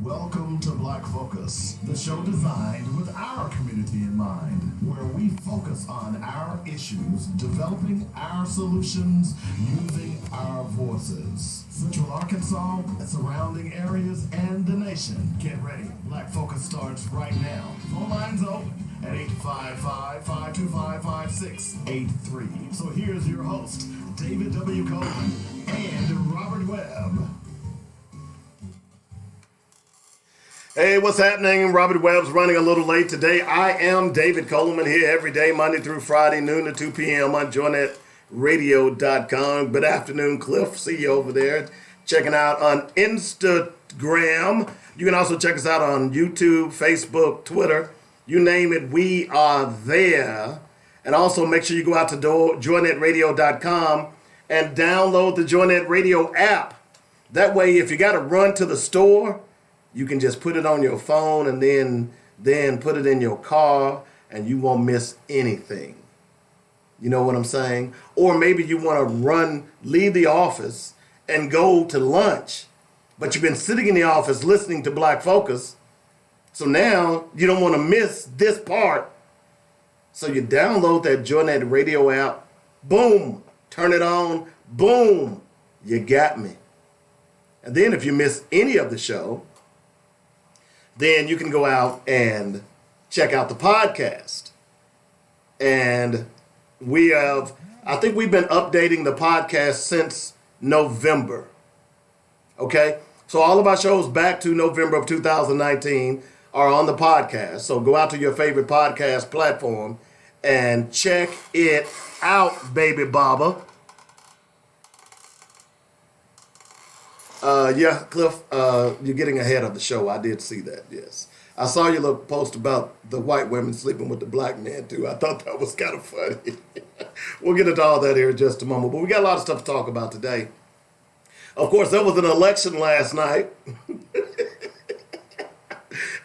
Welcome to Black Focus, the show designed with our community in mind, where we focus on our issues, developing our solutions, using our voices. Central Arkansas, surrounding areas, and the nation. Get ready. Black Focus starts right now. Phone lines open at 855-525-5683. So here's your host, David W. Coleman and Robert Webb. Hey, what's happening? Robert Webb's running a little late today. I am David Coleman here every day, Monday through Friday, noon to 2 p.m. on joinnetradio.com. Good afternoon, Cliff. See you over there. Checking out on Instagram. You can also check us out on YouTube, Facebook, Twitter. You name it, we are there. And also make sure you go out to joinnetradio.com and download the Joinnet Radio app. That way, if you got to run to the store, you can just put it on your phone and then put it in your car and you won't miss anything. You know what I'm saying? Or maybe you want to leave the office and go to lunch, but you've been sitting in the office listening to Black Focus. So now you don't want to miss this part. So you download that Joinnet Radio app. Boom. Turn it on. Boom. You got me. And then if you miss any of the show, then you can go out and check out the podcast. And I think we've been updating the podcast since November. Okay? So all of our shows back to November of 2019 are on the podcast. So go out to your favorite podcast platform and check it out, baby Baba. Yeah, Cliff, you're getting ahead of the show. I did see that, yes. I saw your little post about the white women sleeping with the black men, too. I thought that was kind of funny. We'll get into all that here in just a moment. But we got a lot of stuff to talk about today. Of course, there was an election last night.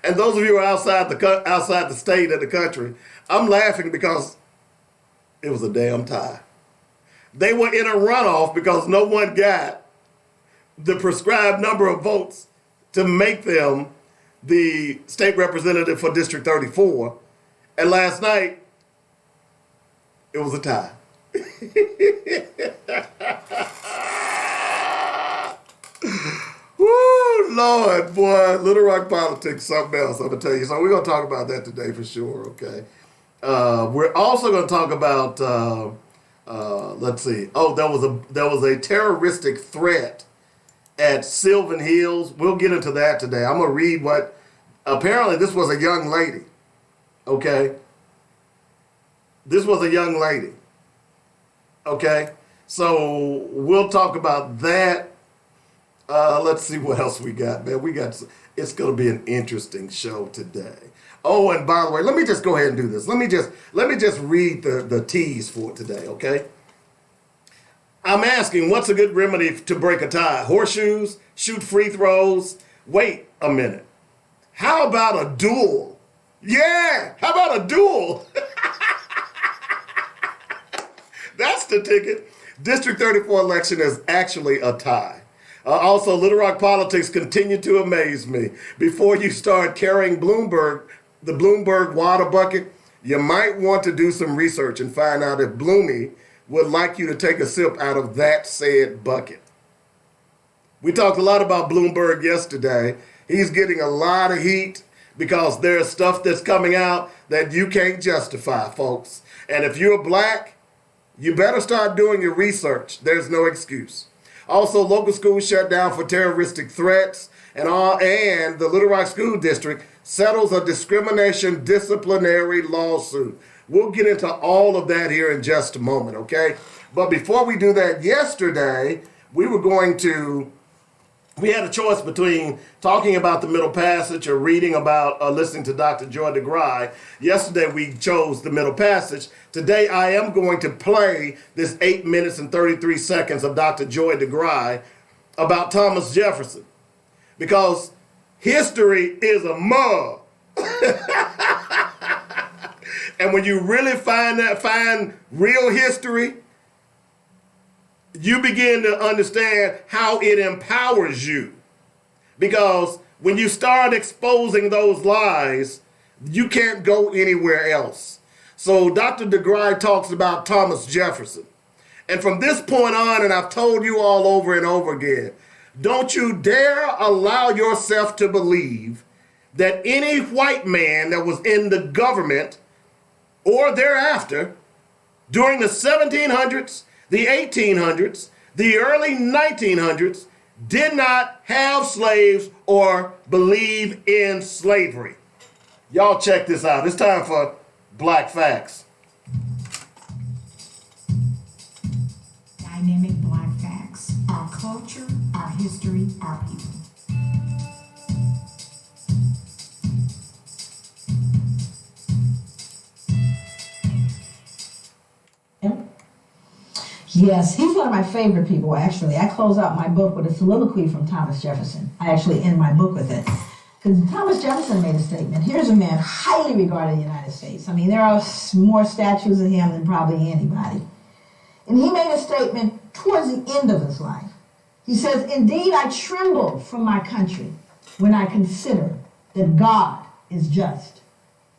And those of you who are outside the state and the country, I'm laughing because it was a damn tie. They were in a runoff because no one got the prescribed number of votes to make them the state representative for District 34. And last night, it was a tie. Woo, Lord, boy, Little Rock politics, something else, I'm going to tell you. So we're going to talk about that today for sure, okay? We're also going to talk about, let's see. Oh, there was a terroristic threat at Sylvan Hills. We'll get into that today. I'm going to read what, apparently this was a young lady, okay? This was a young lady, okay? So we'll talk about that. Let's see what else we got, man. It's going to be an interesting show today. Oh, and by the way, let me just go ahead and do this. Let me just read the tease for today, okay? I'm asking, what's a good remedy to break a tie? Horseshoes? Shoot free throws? Wait a minute. How about a duel? Yeah, how about a duel? That's the ticket. District 34 election is actually a tie. Also, Little Rock politics continue to amaze me. Before you start carrying the Bloomberg water bucket, you might want to do some research and find out if Bloomy would like you to take a sip out of that said bucket. We talked a lot about Bloomberg yesterday. He's getting a lot of heat because there's stuff that's coming out that you can't justify, folks. And if you're black, you better start doing your research. There's no excuse. Also, local schools shut down for terroristic threats, and the Little Rock School District settles a discrimination disciplinary lawsuit. We'll get into all of that here in just a moment, okay? But before we do that, yesterday, we had a choice between talking about the Middle Passage or reading about listening to Dr. Joy DeGruy. Yesterday, we chose the Middle Passage. Today, I am going to play this 8 minutes and 33 seconds of Dr. Joy DeGruy about Thomas Jefferson. Because history is a mug. And when you really find real history, you begin to understand how it empowers you. Because when you start exposing those lies, you can't go anywhere else. So Dr. DeGrye talks about Thomas Jefferson. And from this point on, and I've told you all over and over again, don't you dare allow yourself to believe that any white man that was in the government or thereafter during the 1700s, the 1800s, the early 1900s did not have slaves or believe in slavery. Y'all check this out. It's time for Black Facts. Dynamic Black Facts. Our culture, our history, our people. Yes, he's one of my favorite people, actually. I close out my book with a soliloquy from Thomas Jefferson. I actually end my book with it. Because Thomas Jefferson made a statement. Here's a man highly regarded in the United States. I mean, there are more statues of him than probably anybody. And he made a statement towards the end of his life. He says, "Indeed, I tremble from my country when I consider that God is just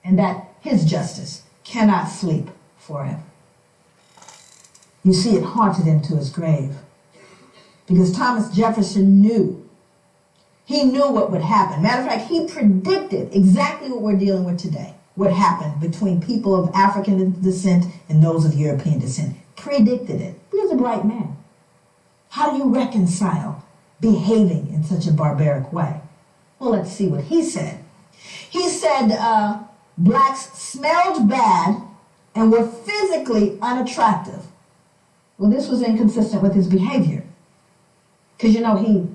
and that his justice cannot sleep forever." You see, it haunted him to his grave. Because Thomas Jefferson knew. He knew what would happen. Matter of fact, he predicted exactly what we're dealing with today. What happened between people of African descent and those of European descent. Predicted it. He was a bright man. How do you reconcile behaving in such a barbaric way? Well, let's see what he said. He said blacks smelled bad and were physically unattractive. Well, this was inconsistent with his behavior. Because, you know, he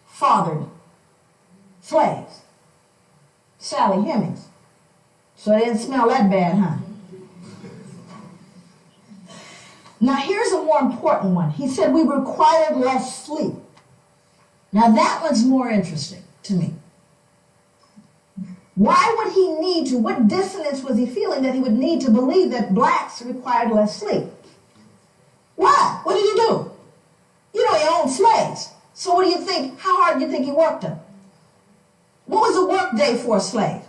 fathered slaves. Sally Hemings. So it didn't smell that bad, huh? Now, here's a more important one. He said we required less sleep. Now, that one's more interesting to me. Why would he need to? What dissonance was he feeling that he would need to believe that blacks required less sleep? Why? What did he do? You know, he owned slaves. So what do you think? How hard do you think he worked them? What was a work day for a slave?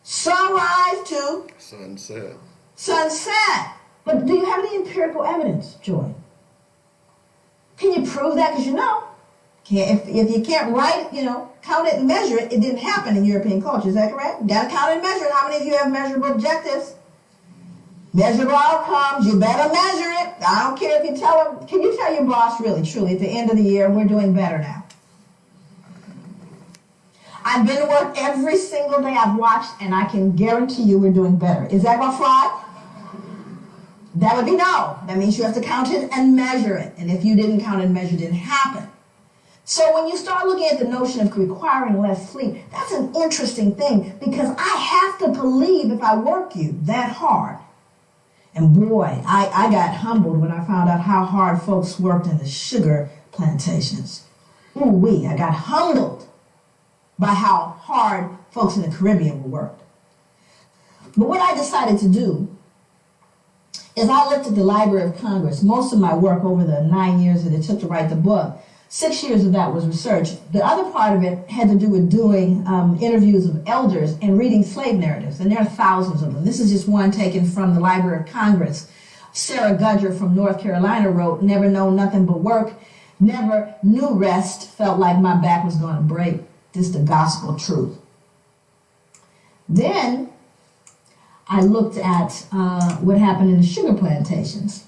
Sunrise to Sunset. Sunset. But do you have any empirical evidence, Joy? Can you prove that? Because you know, if you can't write, count it and measure it, it didn't happen in European culture. Is that correct? You got to count it and measure it. How many of you have measurable objectives? Measurable outcomes, you better measure it. I don't care if you tell them. Can you tell your boss really, truly, at the end of the year, we're doing better now? I've been to work every single day I've watched, and I can guarantee you we're doing better. Is that going to fly? That would be no. That means you have to count it and measure it. And if you didn't count and measure, it didn't happen. So when you start looking at the notion of requiring less sleep, that's an interesting thing because I have to believe if I work you that hard. And boy, I got humbled when I found out how hard folks worked in the sugar plantations. Ooh-wee, I got humbled by how hard folks in the Caribbean were worked. But what I decided to do is I looked at the Library of Congress. Most of my work over the 9 years that it took to write the book, 6 years of that was research. The other part of it had to do with doing interviews of elders and reading slave narratives, and there are thousands of them. This is just one taken from the Library of Congress. Sarah Gudger from North Carolina wrote, "Never known nothing but work, never knew rest, felt like my back was going to break." This is the gospel truth. Then I looked at what happened in the sugar plantations.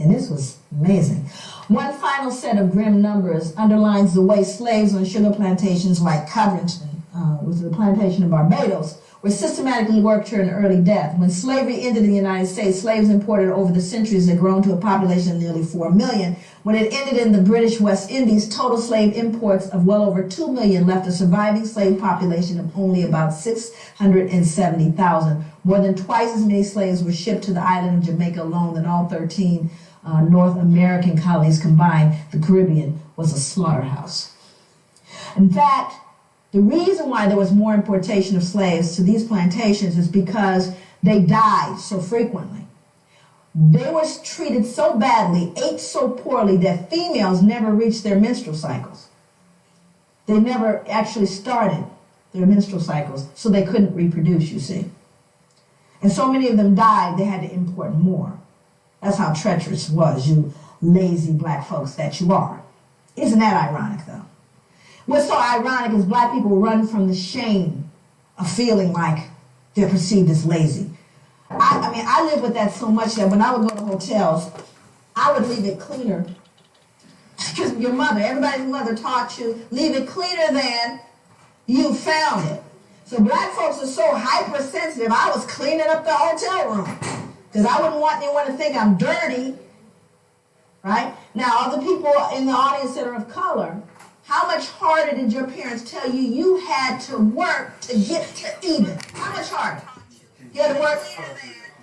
And this was amazing. One final set of grim numbers underlines the way slaves on sugar plantations like Covington, was the plantation in Barbados, were systematically worked here in early death. When slavery ended in the United States, slaves imported over the centuries had grown to a population of nearly 4 million. When it ended in the British West Indies, total slave imports of well over 2 million left a surviving slave population of only about 670,000. More than twice as many slaves were shipped to the island of Jamaica alone than all 13 North American colonies combined. The Caribbean was a slaughterhouse. In fact, the reason why there was more importation of slaves to these plantations is because they died so frequently. They were treated so badly, ate so poorly, that females never reached their menstrual cycles. They never actually started their menstrual cycles, so they couldn't reproduce, you see. And so many of them died, they had to import more. That's how treacherous it was, you lazy black folks that you are. Isn't that ironic, though? What's so ironic is black people run from the shame of feeling like they're perceived as lazy. I mean, I live with that so much that when I would go to hotels, I would leave it cleaner. Because your mother, everybody's mother taught you, leave it cleaner than you found it. So black folks are so hypersensitive, I was cleaning up the hotel room. Because I wouldn't want anyone to think I'm dirty. Right? Now, other people in the audience that are of color, how much harder did your parents tell you you had to work to get to even? How much harder? You had to work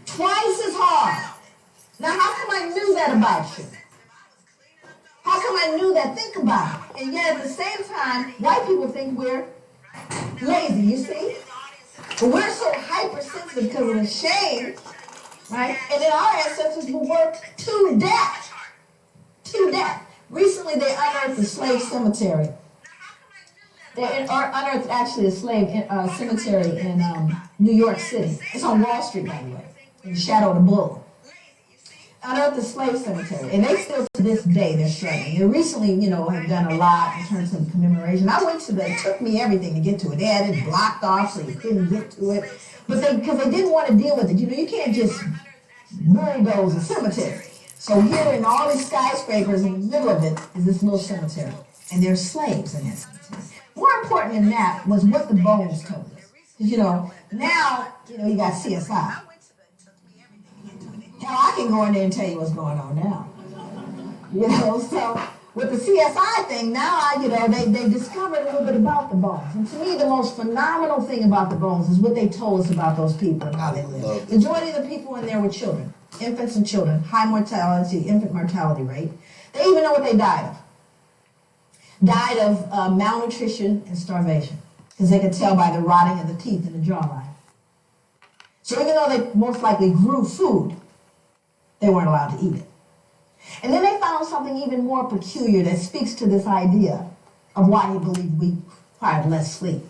twice as hard. Now, how come I knew that about you? How come I knew that? Think about it. And yet, at the same time, white people think we're lazy, you see? But we're so hypersensitive because of the shame, right? And then our ancestors were worked to death. To death. Recently, they unearthed the slave cemetery. They unearthed actually a slave cemetery in New York City. It's on Wall Street, by the way, in the shadow of the bull. Unearthed the slave cemetery, and they still to this day they're struggling. They recently, have done a lot in terms of commemoration. I went to it took me everything to get to it. They had it blocked off so you couldn't get to it, but because they didn't want to deal with it. You can't just bulldoze a cemetery. So here in all these skyscrapers in the middle of it is this little cemetery, and there's slaves in that cemetery. More important than that was what the bones told us. Now you got CSI. Hell, I can go in there and tell you what's going on now. So with the CSI thing, now they discovered a little bit about the bones. And to me, the most phenomenal thing about the bones is what they told us about those people and how they lived. The majority of the people in there were children, infants and children, high mortality, infant mortality rate. They even know what they died of. Died of malnutrition and starvation, because they could tell by the rotting of the teeth in the jawline. So even though they most likely grew food, they weren't allowed to eat it. And then they found something even more peculiar that speaks to this idea of why he believed we required less sleep.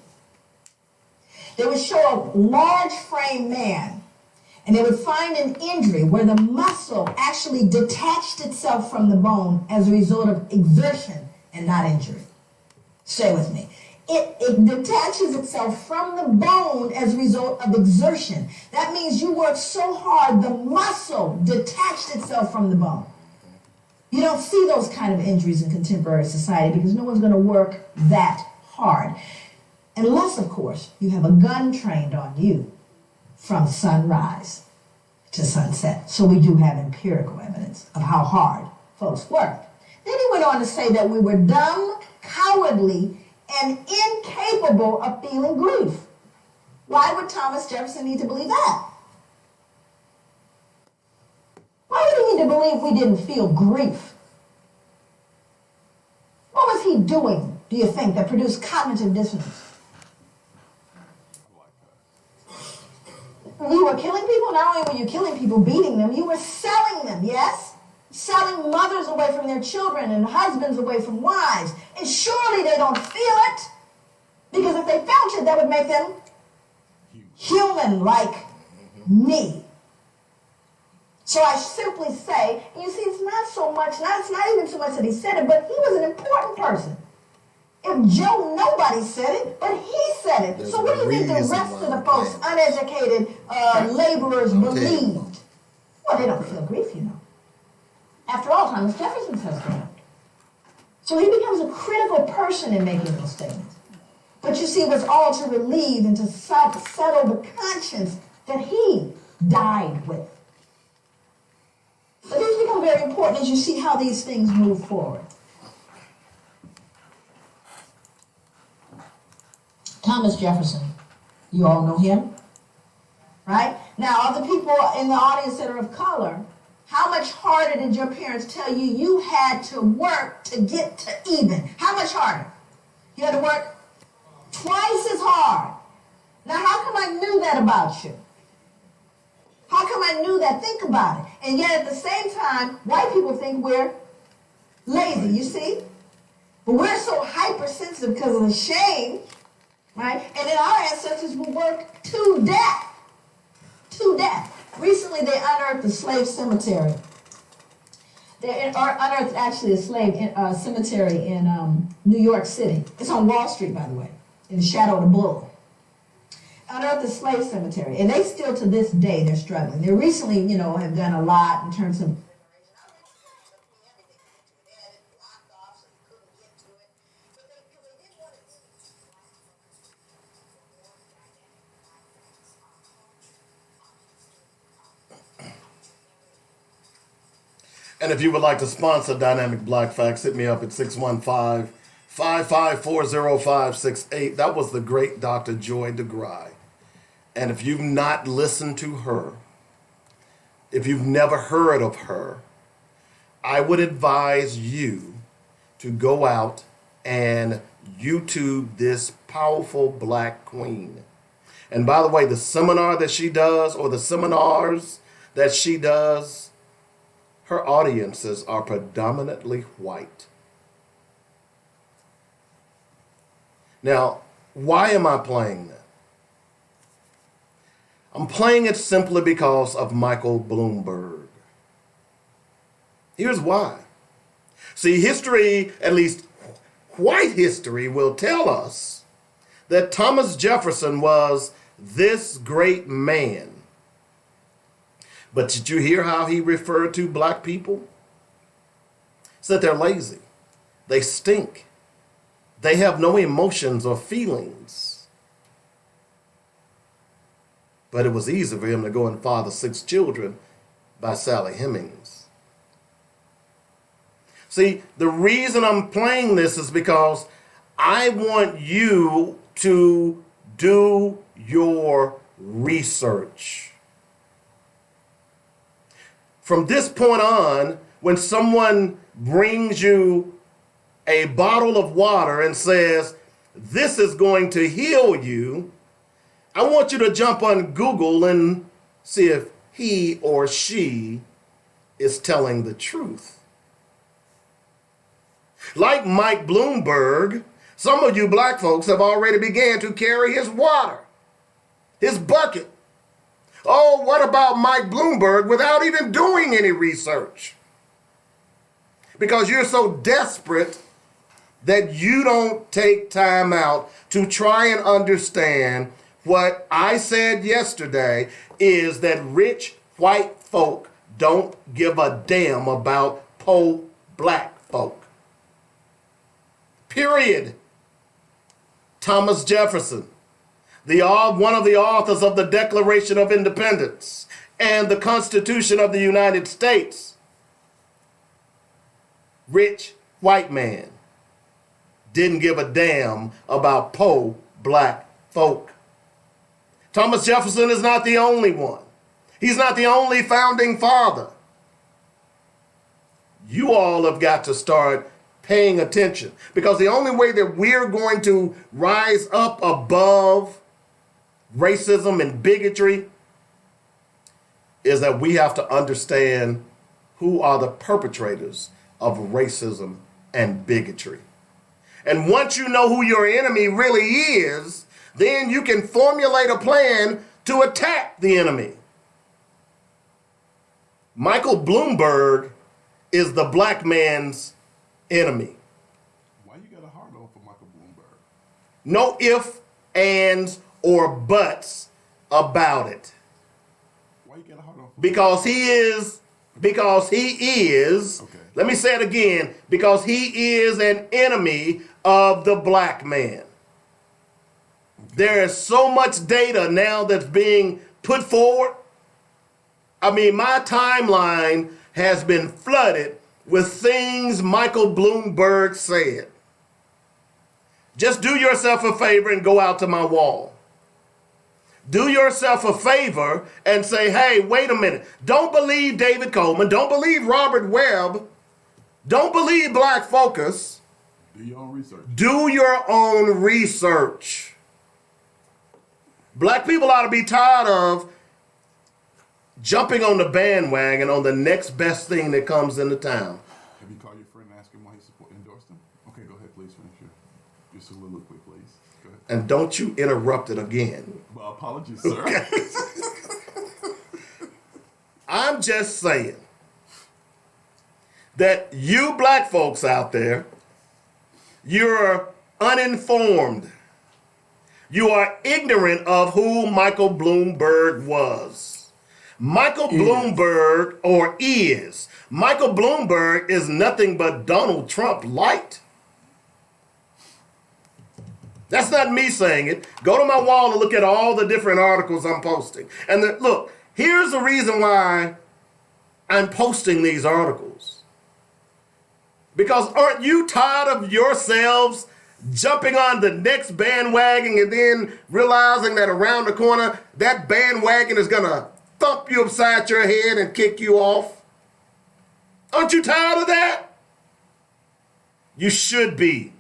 They would show a large frame man, and they would find an injury where the muscle actually detached itself from the bone as a result of exertion and not injury. Stay with me. It detaches itself from the bone as a result of exertion. That means you work so hard, the muscle detached itself from the bone. You don't see those kind of injuries in contemporary society because no one's going to work that hard. Unless, of course, you have a gun trained on you from sunrise to sunset. So we do have empirical evidence of how hard folks work. Then he went on to say that we were dumb, cowardly, and incapable of feeling grief. Why would Thomas Jefferson need to believe that? Why would he need to believe we didn't feel grief? What was he doing, do you think, that produced cognitive dissonance? You were killing people. Not only were you killing people, beating them, you were selling them, yes? Selling mothers away from their children and husbands away from wives. And surely they don't feel it. Because if they felt it, that would make them human like me. So I simply say, and you see, it's not even so much that he said it, but he was an important person. If Joe Nobody said it, but he said it. So what do you think the rest of the folks, uneducated laborers, believed? Well, they don't feel grief, After all, Thomas Jefferson says that. So he becomes a critical person in making those statements. But you see, it was all to relieve and to settle the conscience that he died with. But these become very important as you see how these things move forward. Thomas Jefferson, you all know him, right? Now, other people in the audience that are of color, how much harder did your parents tell you you had to work to get to even? How much harder? You had to work twice as hard. Now, how come I knew that about you? How come I knew that? Think about it. And yet at the same time, white people think we're lazy, you see? But we're so hypersensitive because of the shame, right? And then our ancestors were worked to death. To death. Recently, they unearthed the slave cemetery. They unearthed actually a slave cemetery in New York City. It's on Wall Street, by the way, in the shadow of the bull. Unearthed the slave cemetery, and they still to this day they're struggling. They recently, have done a lot in terms of. And if you would like to sponsor Dynamic Black Facts, hit me up at 615-554-0568. That was the great Dr. Joy DeGruy. And if you've not listened to her, if you've never heard of her, I would advise you to go out and YouTube this powerful black queen. And by the way, the seminar that she does, or the seminars that she does, her audiences are predominantly white. Now, why am I playing that? I'm playing it simply because of Michael Bloomberg. Here's why. See, history, at least white history, will tell us that Thomas Jefferson was this great man. But did you hear how he referred to black people? He said they're lazy. They stink. They have no emotions or feelings. But it was easy for him to go and father 6 children by Sally Hemings. See, the reason I'm playing this is because I want you to do your research. From this point on, when someone brings you a bottle of water and says, this is going to heal you, I want you to jump on Google and see if he or she is telling the truth. Like Mike Bloomberg, some of you black folks have already began to carry his water, his bucket. Oh, what about Mike Bloomberg without even doing any research? Because you're so desperate that you don't take time out to try and understand what I said yesterday is that rich white folk don't give a damn about poor black folk. Period. Thomas Jefferson, one of the authors of the Declaration of Independence and the Constitution of the United States. Rich white man didn't give a damn about poor black folk. Thomas Jefferson is not the only one. He's not the only founding father. You all have got to start paying attention, because the only way that we're going to rise up above racism and bigotry is that we have to understand who are the perpetrators of racism and bigotry. And once you know who your enemy really is, then you can formulate a plan to attack the enemy. Michael Bloomberg is the black man's enemy. Why you got a hard on for Michael Bloomberg? No ifs, ands, or buts about it. Why you got a hard on for Because he is, Okay. let me say it again, because he is an enemy of the black man. There is so much data now that's being put forward. I mean, my timeline has been flooded with things Michael Bloomberg said. Just do yourself a favor and go out to my wall. Do yourself a favor and say, hey, wait a minute. Don't believe David Coleman. Don't believe Robert Webb. Don't believe Black Focus. Do your own research. Do your own research. Black people ought to be tired of jumping on the bandwagon on the next best thing that comes into town. Have you called your friend and asked him why he endorsed him? Okay, go ahead, please finish your. Your soliloquy, please. Go ahead. And don't you interrupt it again. Well, apologies, sir. Okay. I'm just saying that you black folks out there, you're uninformed. You are ignorant of who Michael Bloomberg was. Michael Bloomberg, or is. Michael Bloomberg is nothing but Donald Trump light. That's not me saying it. Go to my wall and look at all the different articles I'm posting. And look, here's the reason why I'm posting these articles. Because aren't you tired of yourselves jumping on the next bandwagon and then realizing that around the corner, that bandwagon is going to thump you upside your head and kick you off? Aren't you tired of that? You should be.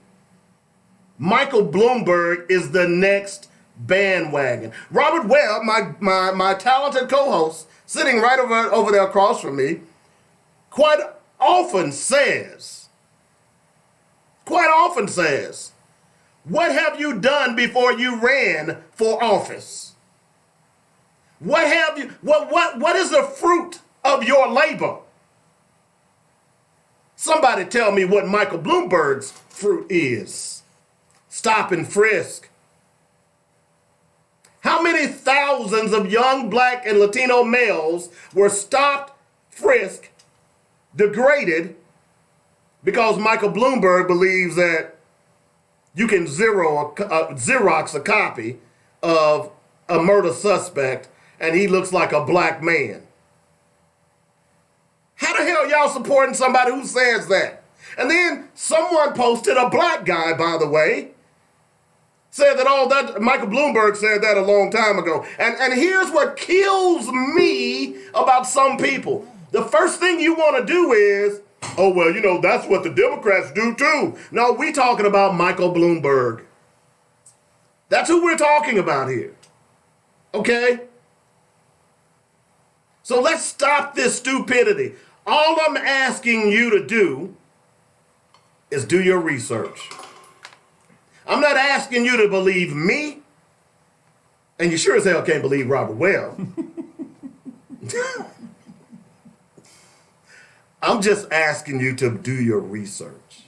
Michael Bloomberg is the next bandwagon. Robert Webb, my talented co-host, sitting right over there across from me, quite often says, what have you done before you ran for office? What is the fruit of your labor? Somebody tell me what Michael Bloomberg's fruit is. Stop and frisk. How many thousands of young black and Latino males were stopped, frisked, degraded because Michael Bloomberg believes that you can Xerox a copy of a murder suspect and he looks like a black man? How the hell y'all supporting somebody who says that? And then someone posted, a black guy, by the way, said that Michael Bloomberg said that a long time ago. And here's what kills me about some people. The first thing you want to do is, oh, well, that's what the Democrats do too. No, we talking about Michael Bloomberg. That's who we're talking about here. Okay? So let's stop this stupidity. All I'm asking you to do is do your research. I'm not asking you to believe me, and you sure as hell can't believe Robert Webb. I'm just asking you to do your research.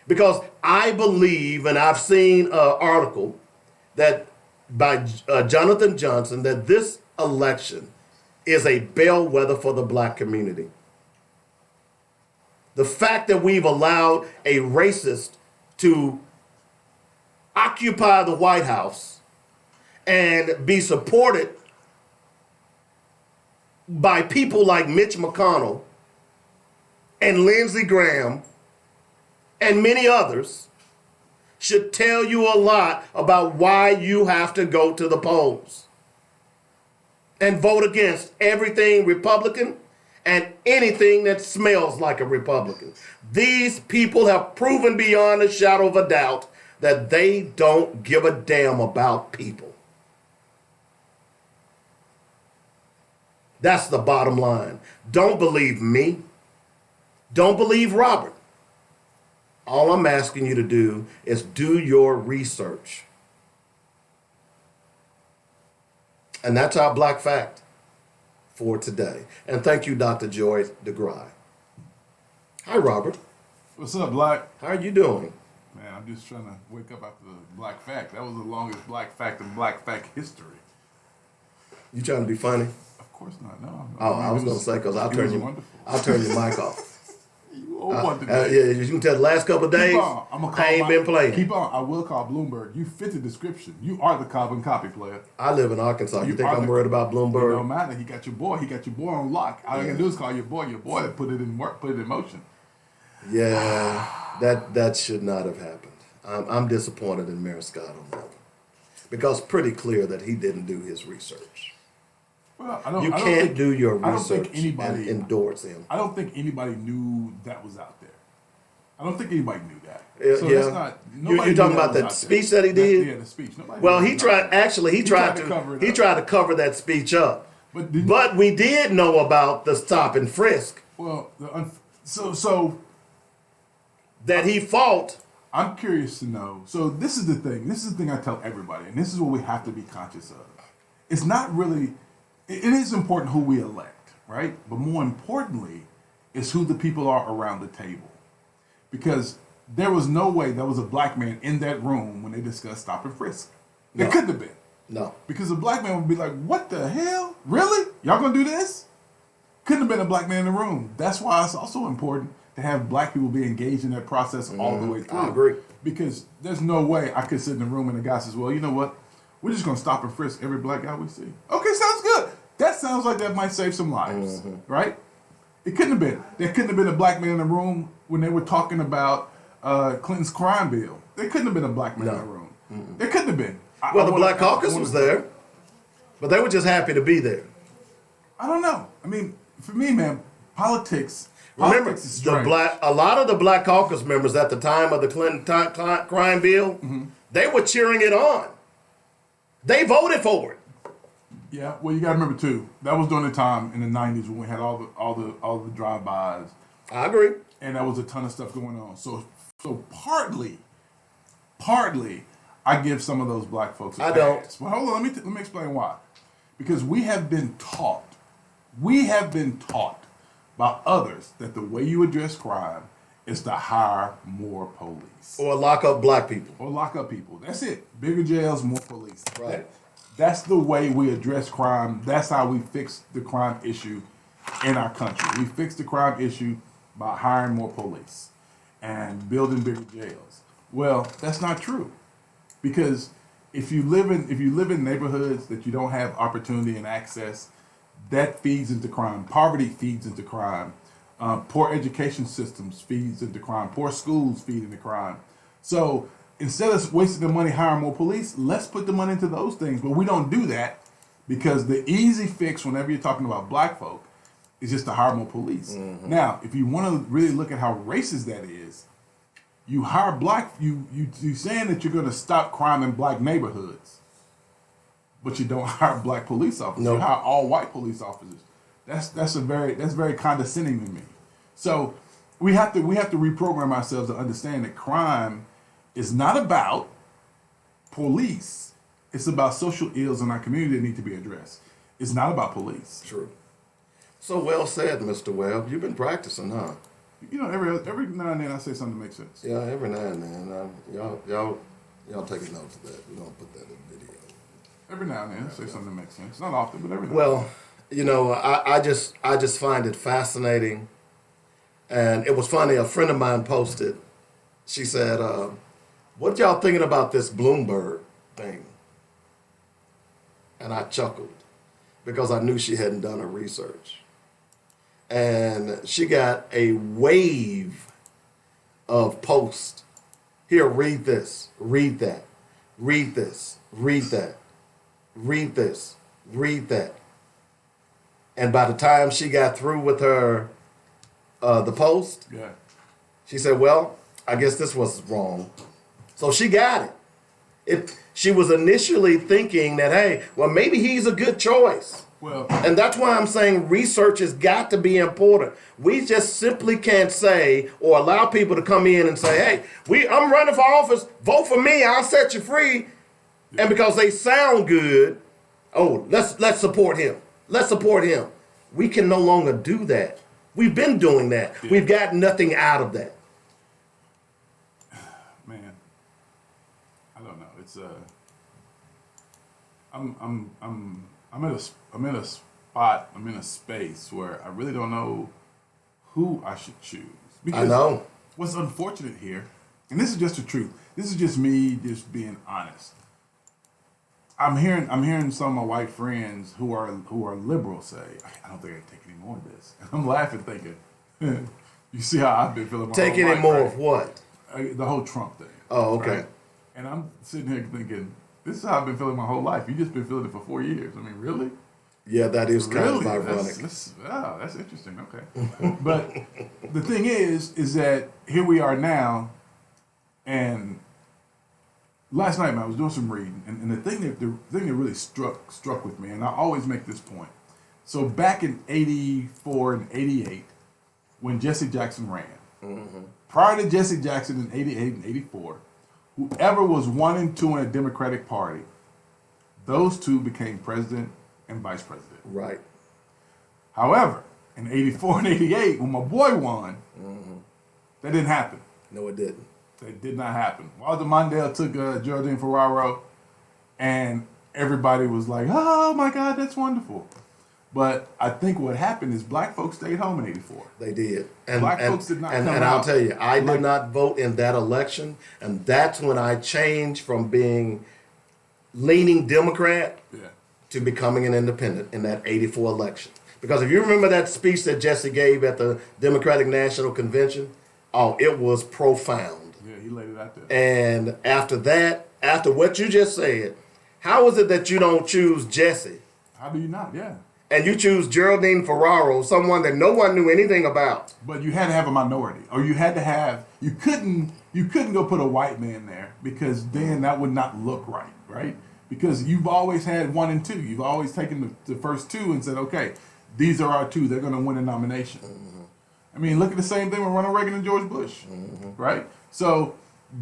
Because I believe, and I've seen an article that by Jonathan Johnson, that this election is a bellwether for the black community. The fact that we've allowed a racist to occupy the White House and be supported by people like Mitch McConnell and Lindsey Graham and many others should tell you a lot about why you have to go to the polls and vote against everything Republican and anything that smells like a Republican. These people have proven beyond a shadow of a doubt that they don't give a damn about people. That's the bottom line. Don't believe me. Don't believe Robert. All I'm asking you to do is do your research. And that's our Black Fact for today. And thank you, Dr. Joy DeGry. Hi, Robert. What's up, Black? How are you doing? Man, I'm just trying to wake up after the Black Fact. That was the longest Black Fact in Black Fact history. You trying to be funny? Of course not. No. I was going to say, because I'll turn your mic off. You old one Yeah, today. you can tell the last couple of days, I ain't been playing. Keep on. I will call Bloomberg. You fit the description. You are the carbon copy player. I live in Arkansas. You think are I'm worried about Bloomberg? It don't matter. He got your boy. He got your boy on lock. All you can do is call your boy. Your boy that put it in work, put it in motion. Yeah, that should not have happened. I'm disappointed in Mayor Scott on that one. Because pretty clear that he didn't do his research. Well, you can't do your research and endorse him. I don't think anybody knew that was out there. I don't think anybody knew that. So yeah. that's not. You're talking about that speech that he did? Yeah, the speech. Well, he tried to cover that speech up. But we did know about the stop and frisk. Well, that he fought I'm curious to know. So this is the thing. This is the thing I tell everybody, and this is what we have to be conscious of. It's not really. It is important who we elect, right? But more importantly, is who the people are around the table. Because there was no way there was a black man in that room when they discussed stop and frisk. There couldn't have been. No. Because a black man would be like, what the hell? Really? Y'all gonna do this? Couldn't have been a black man in the room. That's why it's also important to have black people be engaged in that process all the way through. I agree. Because there's no way I could sit in the room and the guy says, well, you know what? We're just gonna stop and frisk every black guy we see. Okay, sounds good. That sounds like that might save some lives, right? It couldn't have been. There couldn't have been a black man in the room when they were talking about Clinton's crime bill. There couldn't have been a black man in the room. There couldn't have been. Well, the Black Caucus was there, but they were just happy to be there. I don't know. I mean, for me, man, politics Remember, is strange. a lot of the Black Caucus members at the time of the Clinton crime bill, they were cheering it on. They voted for it. Yeah, well, you got to remember too. That was during the time in the '90s when we had all the drive-bys, I agree. and there was a ton of stuff going on. So partly, I give some of those black folks a pass. don't. Well, hold on. Let me explain why. Because we have been taught by others that the way you address crime is to hire more police. Or lock up black people. Or lock up people. That's it. Bigger jails, more police. Right. That's the way we address crime. That's how we fix the crime issue in our country. We fix the crime issue by hiring more police and building bigger jails. Well, that's not true. Because if you live in neighborhoods that you don't have opportunity and access, that feeds into crime. Poverty feeds into crime. Poor education systems feeds into crime. Poor schools feed into crime. So instead of wasting the money hiring more police, let's put the money into those things. But we don't do that because the easy fix whenever you're talking about black folk is just to hire more police. Now, if you want to really look at how racist that is, you hire you saying that you're going to stop crime in black neighborhoods, but you don't hire black police officers. No. You hire all white police officers. That's very condescending to me. So we have to reprogram ourselves to understand that crime is not about police. It's about social ills in our community that need to be addressed. It's not about police. True. So well said, Mr. Webb. You've been practicing, huh? You know, every now and then I say something that makes sense. Yeah, every now and then. Y'all take a note of that. We're gonna put that in video. Every now and then I say something that makes sense. Not often, but every now and then. Well, you know, I just find it fascinating, and it was funny. A friend of mine posted. She said, "What y'all thinking about this Bloomberg thing?" And I chuckled because I knew she hadn't done her research, and she got a wave of posts. Here, read this, read that, read this, read that, read this, read that. And by the time she got through with her, the post, Yeah. she said, well, I guess this was wrong. So she got it. She was initially thinking that, hey, well, maybe he's a good choice. Well, And that's why I'm saying research has got to be important. We just simply can't say or allow people to come in and say, hey, I'm running for office, vote for me, I'll set you free. And because they sound good, oh, let's support him. Let's support him. We can no longer do that. We've been doing that. Yeah. We've got nothing out of that. man, I don't know. It's I'm in a spot. I'm in a space where I really don't know who I should choose. I know. What's unfortunate here, and this is just the truth. This is just me just being honest. I'm hearing some of my white friends who are liberal say, I don't think I can take any more of this. And I'm laughing thinking, you see how I've been feeling my Take whole any life, more right? of what? The whole Trump thing. Oh, okay. Right? And I'm sitting here thinking, this is how I've been feeling my whole life. You just been feeling it for 4 years. I mean, really? Yeah, that is kind of Really? ironic. That's interesting. Okay. But the thing is that here we are now, and last night, man, I was doing some reading, and the thing that really struck with me, and I always make this point. So back in '84 and '88, when Jesse Jackson ran, prior to Jesse Jackson in 88 and 84, whoever was 1 and 2 in a Democratic Party, those two became president and vice president. Right. However, in 84 and 88, when my boy won, that didn't happen. No, it didn't. That did not happen. Walter Mondale took Geraldine Ferraro, and everybody was like, oh my God, that's wonderful. But I think what happened is black folks stayed home in 84. They did. And, Black folks did not and, come and I'll out tell you, I like- did not vote in that election. And that's when I changed from being leaning Democrat Yeah. to becoming an independent in that 84 election. Because if you remember that speech that Jesse gave at the Democratic National Convention, oh, it was profound. Yeah, he laid it out there. And after that, after what you just said, how is it that you don't choose Jesse How do you not? Yeah. and you choose Geraldine Ferraro, someone that no one knew anything about? But you had to have a minority, or you had to have. You couldn't go put a white man there because then that would not look right, right? Because you've always had 1 and 2. You've always taken the first two and said, okay, these are our two. They're going to win a nomination. I mean, look at the same thing with Ronald Reagan and George Bush, right? So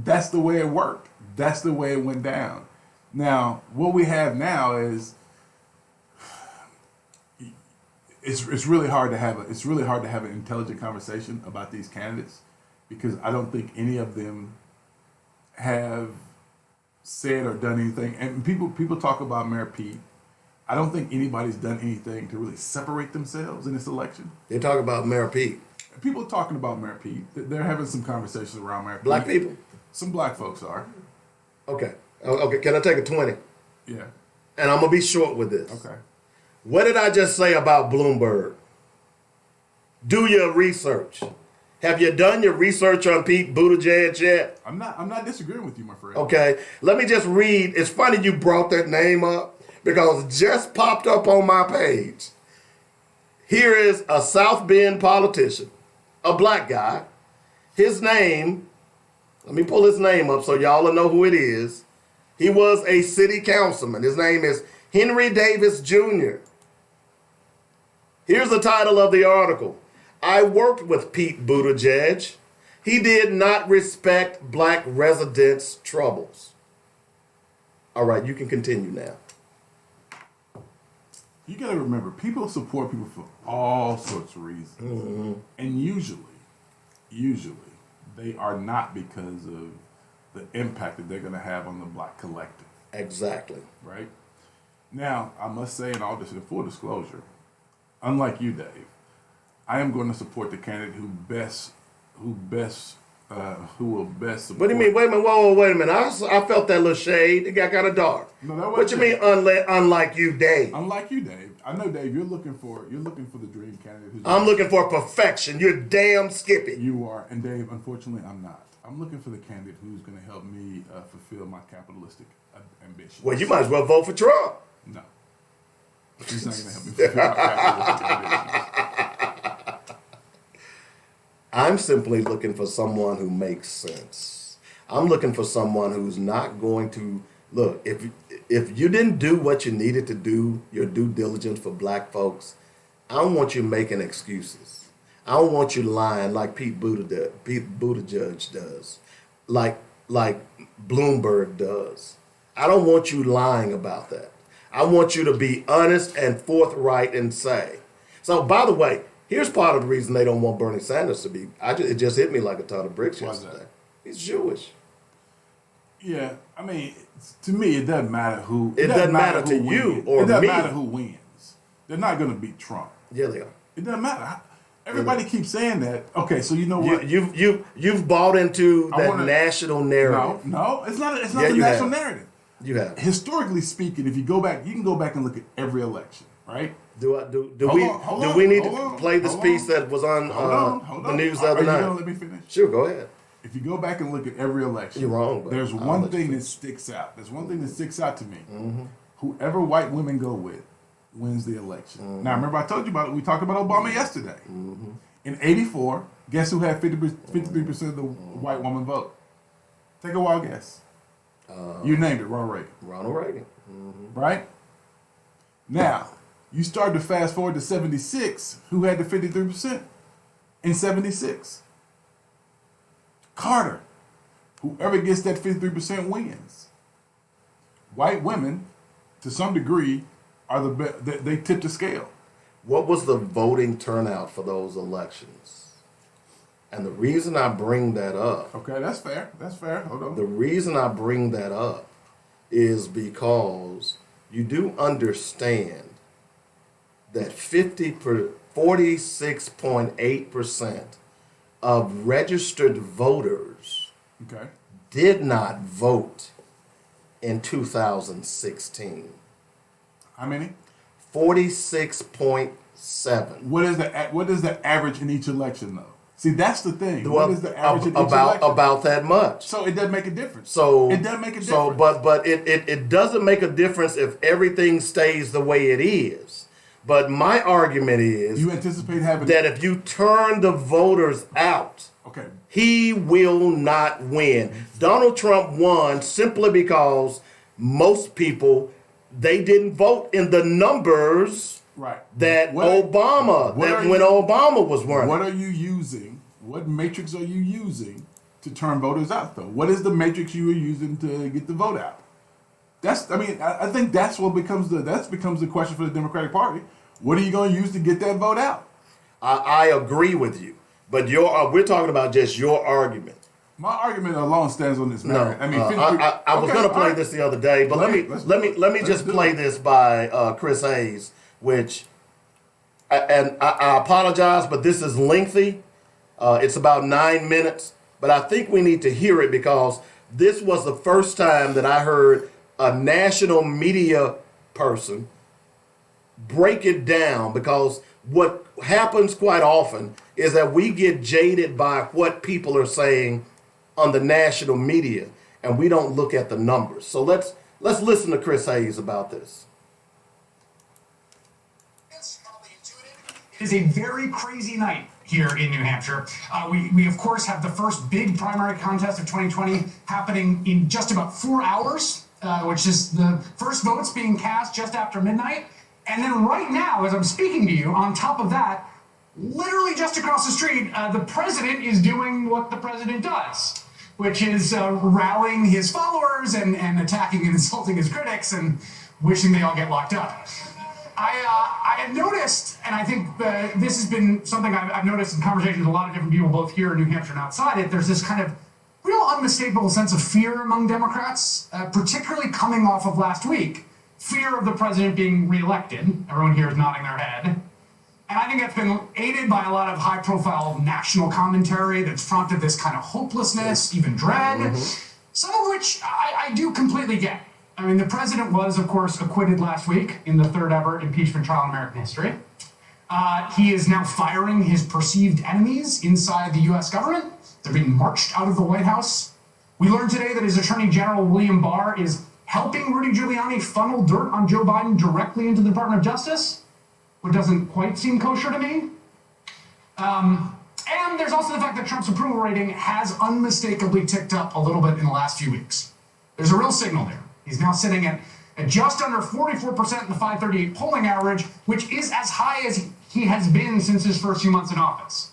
that's the way it worked. That's the way it went down. Now, what we have now is it's really hard to have an intelligent conversation about these candidates because I don't think any of them have said or done anything. And people talk about Mayor Pete. I don't think anybody's done anything to really separate themselves in this election. They talk about Mayor Pete. People are talking about Mayor Pete. They're having some conversations around Mayor Pete. Black people? Some black folks are. Okay. Okay, can I take a 20? Yeah. And I'm going to be short with this. Okay. What did I just say about Bloomberg? Do your research. Have you done your research on Pete Buttigieg yet? I'm not disagreeing with you, my friend. Okay, let me just read. It's funny you brought that name up because it just popped up on my page. Here is a South Bend politician, a black guy. His name, let me pull his name up so y'all will know who it is. He was a city councilman. His name is Henry Davis Jr. Here's the title of the article. I worked with Pete Buttigieg. He did not respect black residents' troubles. All right, you can continue now. You got to remember, people support people for all sorts of reasons. And usually, they are not because of the impact that they're going to have on the black collective. Exactly. Right? Now, I must say, in all this, in full disclosure, unlike you, Dave, I am going to support the candidate who will best support. What do you mean? Wait a minute. Whoa, wait a minute. I felt that little shade. It got kind of dark. No, that What you wasn't mean, unlike you, Dave? Unlike you, Dave. I know, Dave. You're looking for the dream candidate. Who's I'm looking for perfection. You're damn skippy. You are, and Dave. Unfortunately, I'm not. I'm looking for the candidate who's going to help me fulfill my capitalistic ambitions. Well, you might as well vote for Trump. No, he's not going to help me fulfill my capitalistic ambitions. I'm simply looking for someone who makes sense. I'm looking for someone who's not going to look. If you didn't do what you needed to do, your due diligence for black folks, I don't want you making excuses. I don't want you lying like Pete Buttigieg does, like Bloomberg does. I don't want you lying about that. I want you to be honest and forthright and say. So, by the way, here's part of the reason they don't want Bernie Sanders to be. It just hit me like a ton of bricks Why's yesterday. that? He's Jewish. Yeah, I mean, to me, it doesn't matter who. It doesn't matter to who you wins. or It doesn't me. matter who wins. They're not going to beat Trump. Yeah, they are. It doesn't matter. Everybody keeps saying that. Okay, so you know what? You've bought into that national narrative. No, it's not. It's not Yeah, the you national have. narrative. You have. Historically speaking, if you go back, you can go back and look at every election, right? Do Hold we on, need hold to on, play this hold piece on. that was on Hold the on. news the Are other you night? gonna let me finish? Sure, go ahead. If you go back and look at every election, You're wrong, but there's I'll one let you thing that finish. sticks out. There's one thing that sticks out to me. Whoever white women go with wins the election. Now, remember I told you about it. We talked about Obama yesterday. In '84, guess who had 53% of the white woman vote? Take a wild guess. You named it, Ronald Reagan. Ronald Reagan. Right? Now, you start to fast forward to 76, who had the 53% in 76? Carter, whoever gets that 53% wins. White women, to some degree, are they tip the scale. What was the voting turnout for those elections? And the reason I bring that up, Okay, that's fair. That's fair. Hold on. the reason I bring that up is because you do understand that 46.8% of registered voters Okay. did not vote in 2016. How many? 46.7. What is the average in each election though? See, that's the thing. Well, What is the average in each election? about that much. So it doesn't make a difference. So it doesn't make a difference. So, but it doesn't make a difference if everything stays the way it is. But my argument is you anticipate having that if you turn the voters out, okay. he will not win. Donald Trump won simply because most people, they didn't vote in the numbers Right. that when Obama was running. What are you using? What matrix are you using to turn voters out, though? What is the matrix you are using to get the vote out? I think that's what becomes the question for the Democratic Party. What are you going to use to get that vote out? I agree with you, but we're talking about just your argument. My argument alone stands on this No, matter. I was going to play this the other day, but let me just play this by Chris Hayes, which, and I apologize, but this is lengthy. It's about 9 minutes, but I think we need to hear it because this was the first time that I heard a national media person break it down, because what happens quite often is that we get jaded by what people are saying on the national media, and we don't look at the numbers. So let's listen to Chris Hayes about this. It is a very crazy night here in New Hampshire. We of course have the first big primary contest of 2020 happening in just about 4 hours, which is the first votes being cast just after midnight. And then right now, as I'm speaking to you, on top of that, literally just across the street, the president is doing what the president does, which is rallying his followers and attacking and insulting his critics and wishing they all get locked up. I have noticed, and I think this has been something I've noticed in conversations with a lot of different people, both here in New Hampshire and outside it, there's this kind of real unmistakable sense of fear among Democrats, particularly coming off of last week. Fear of the president being reelected. Everyone here is nodding their head. And I think that's been aided by a lot of high-profile national commentary that's prompted this kind of hopelessness, even dread, some of which I do completely get. I mean, the president was, of course, acquitted last week in the third ever impeachment trial in American history. He is now firing his perceived enemies inside the U.S. government. They're being marched out of the White House. We learned today that his Attorney General, William Barr, is helping Rudy Giuliani funnel dirt on Joe Biden directly into the Department of Justice, which doesn't quite seem kosher to me. And there's also the fact that Trump's approval rating has unmistakably ticked up a little bit in the last few weeks. There's a real signal there. He's now sitting at just under 44% in the 538 polling average, which is as high as he has been since his first few months in office.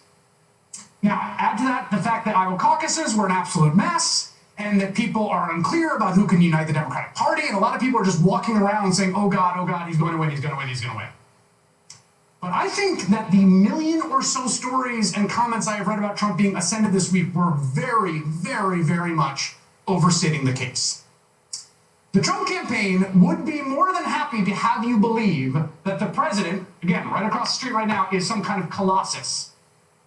Now, add to that the fact that Iowa caucuses were an absolute mess, and that people are unclear about who can unite the Democratic Party, and a lot of people are just walking around saying, oh God, he's going to win, he's going to win, he's going to win. But I think that the million or so stories and comments I have read about Trump being ascended this week were very, very, very much overstating the case. The Trump campaign would be more than happy to have you believe that the president, again, right across the street right now, is some kind of colossus.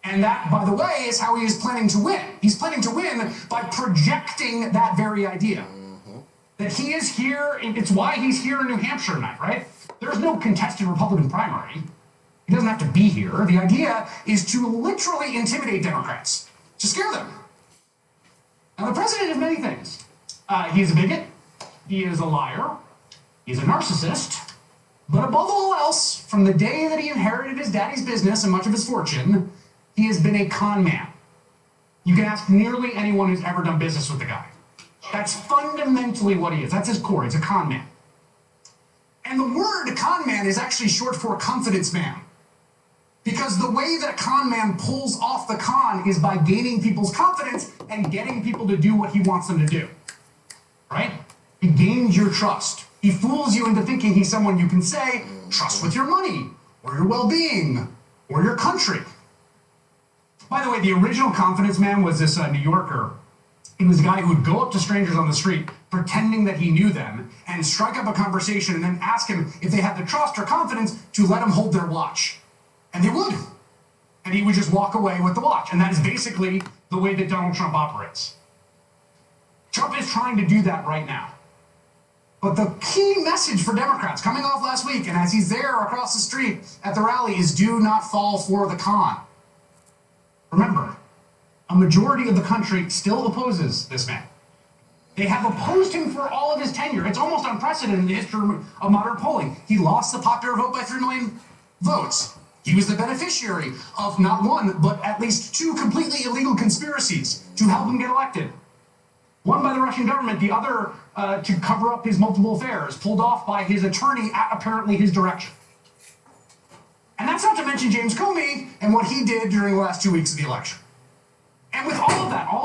And that, by the way, is how he is planning to win. He's planning to win by projecting that very idea. That he is here, it's why he's here in New Hampshire tonight, right? There's no contested Republican primary. He doesn't have to be here. The idea is to literally intimidate Democrats, to scare them. Now, the president is many things. He is a bigot. He is a liar. He's a narcissist. But above all else, from the day that he inherited his daddy's business and much of his fortune, he has been a con man. You can ask nearly anyone who's ever done business with the guy. That's fundamentally what he is. That's his core. He's a con man. And the word con man is actually short for confidence man. Because the way that a con man pulls off the con is by gaining people's confidence and getting people to do what he wants them to do. Right? He gains your trust. He fools you into thinking he's someone you can say, trust with your money, or your well-being, or your country. By the way, the original confidence man was this New Yorker. He was a guy who would go up to strangers on the street, pretending that he knew them, and strike up a conversation and then ask him if they had the trust or confidence to let him hold their watch. And they would. And he would just walk away with the watch. And that is basically the way that Donald Trump operates. Trump is trying to do that right now. But the key message for Democrats coming off last week, and as he's there across the street at the rally, is do not fall for the con. Remember, a majority of the country still opposes this man. They have opposed him for all of his tenure. It's almost unprecedented in the history of modern polling. He lost the popular vote by 3 million votes. He was the beneficiary of not one, but at least 2 completely illegal conspiracies to help him get elected. One by the Russian government, the other to cover up his multiple affairs, pulled off by his attorney at apparently his direction. And that's not to mention James Comey and what he did during the last 2 weeks of the election. And with all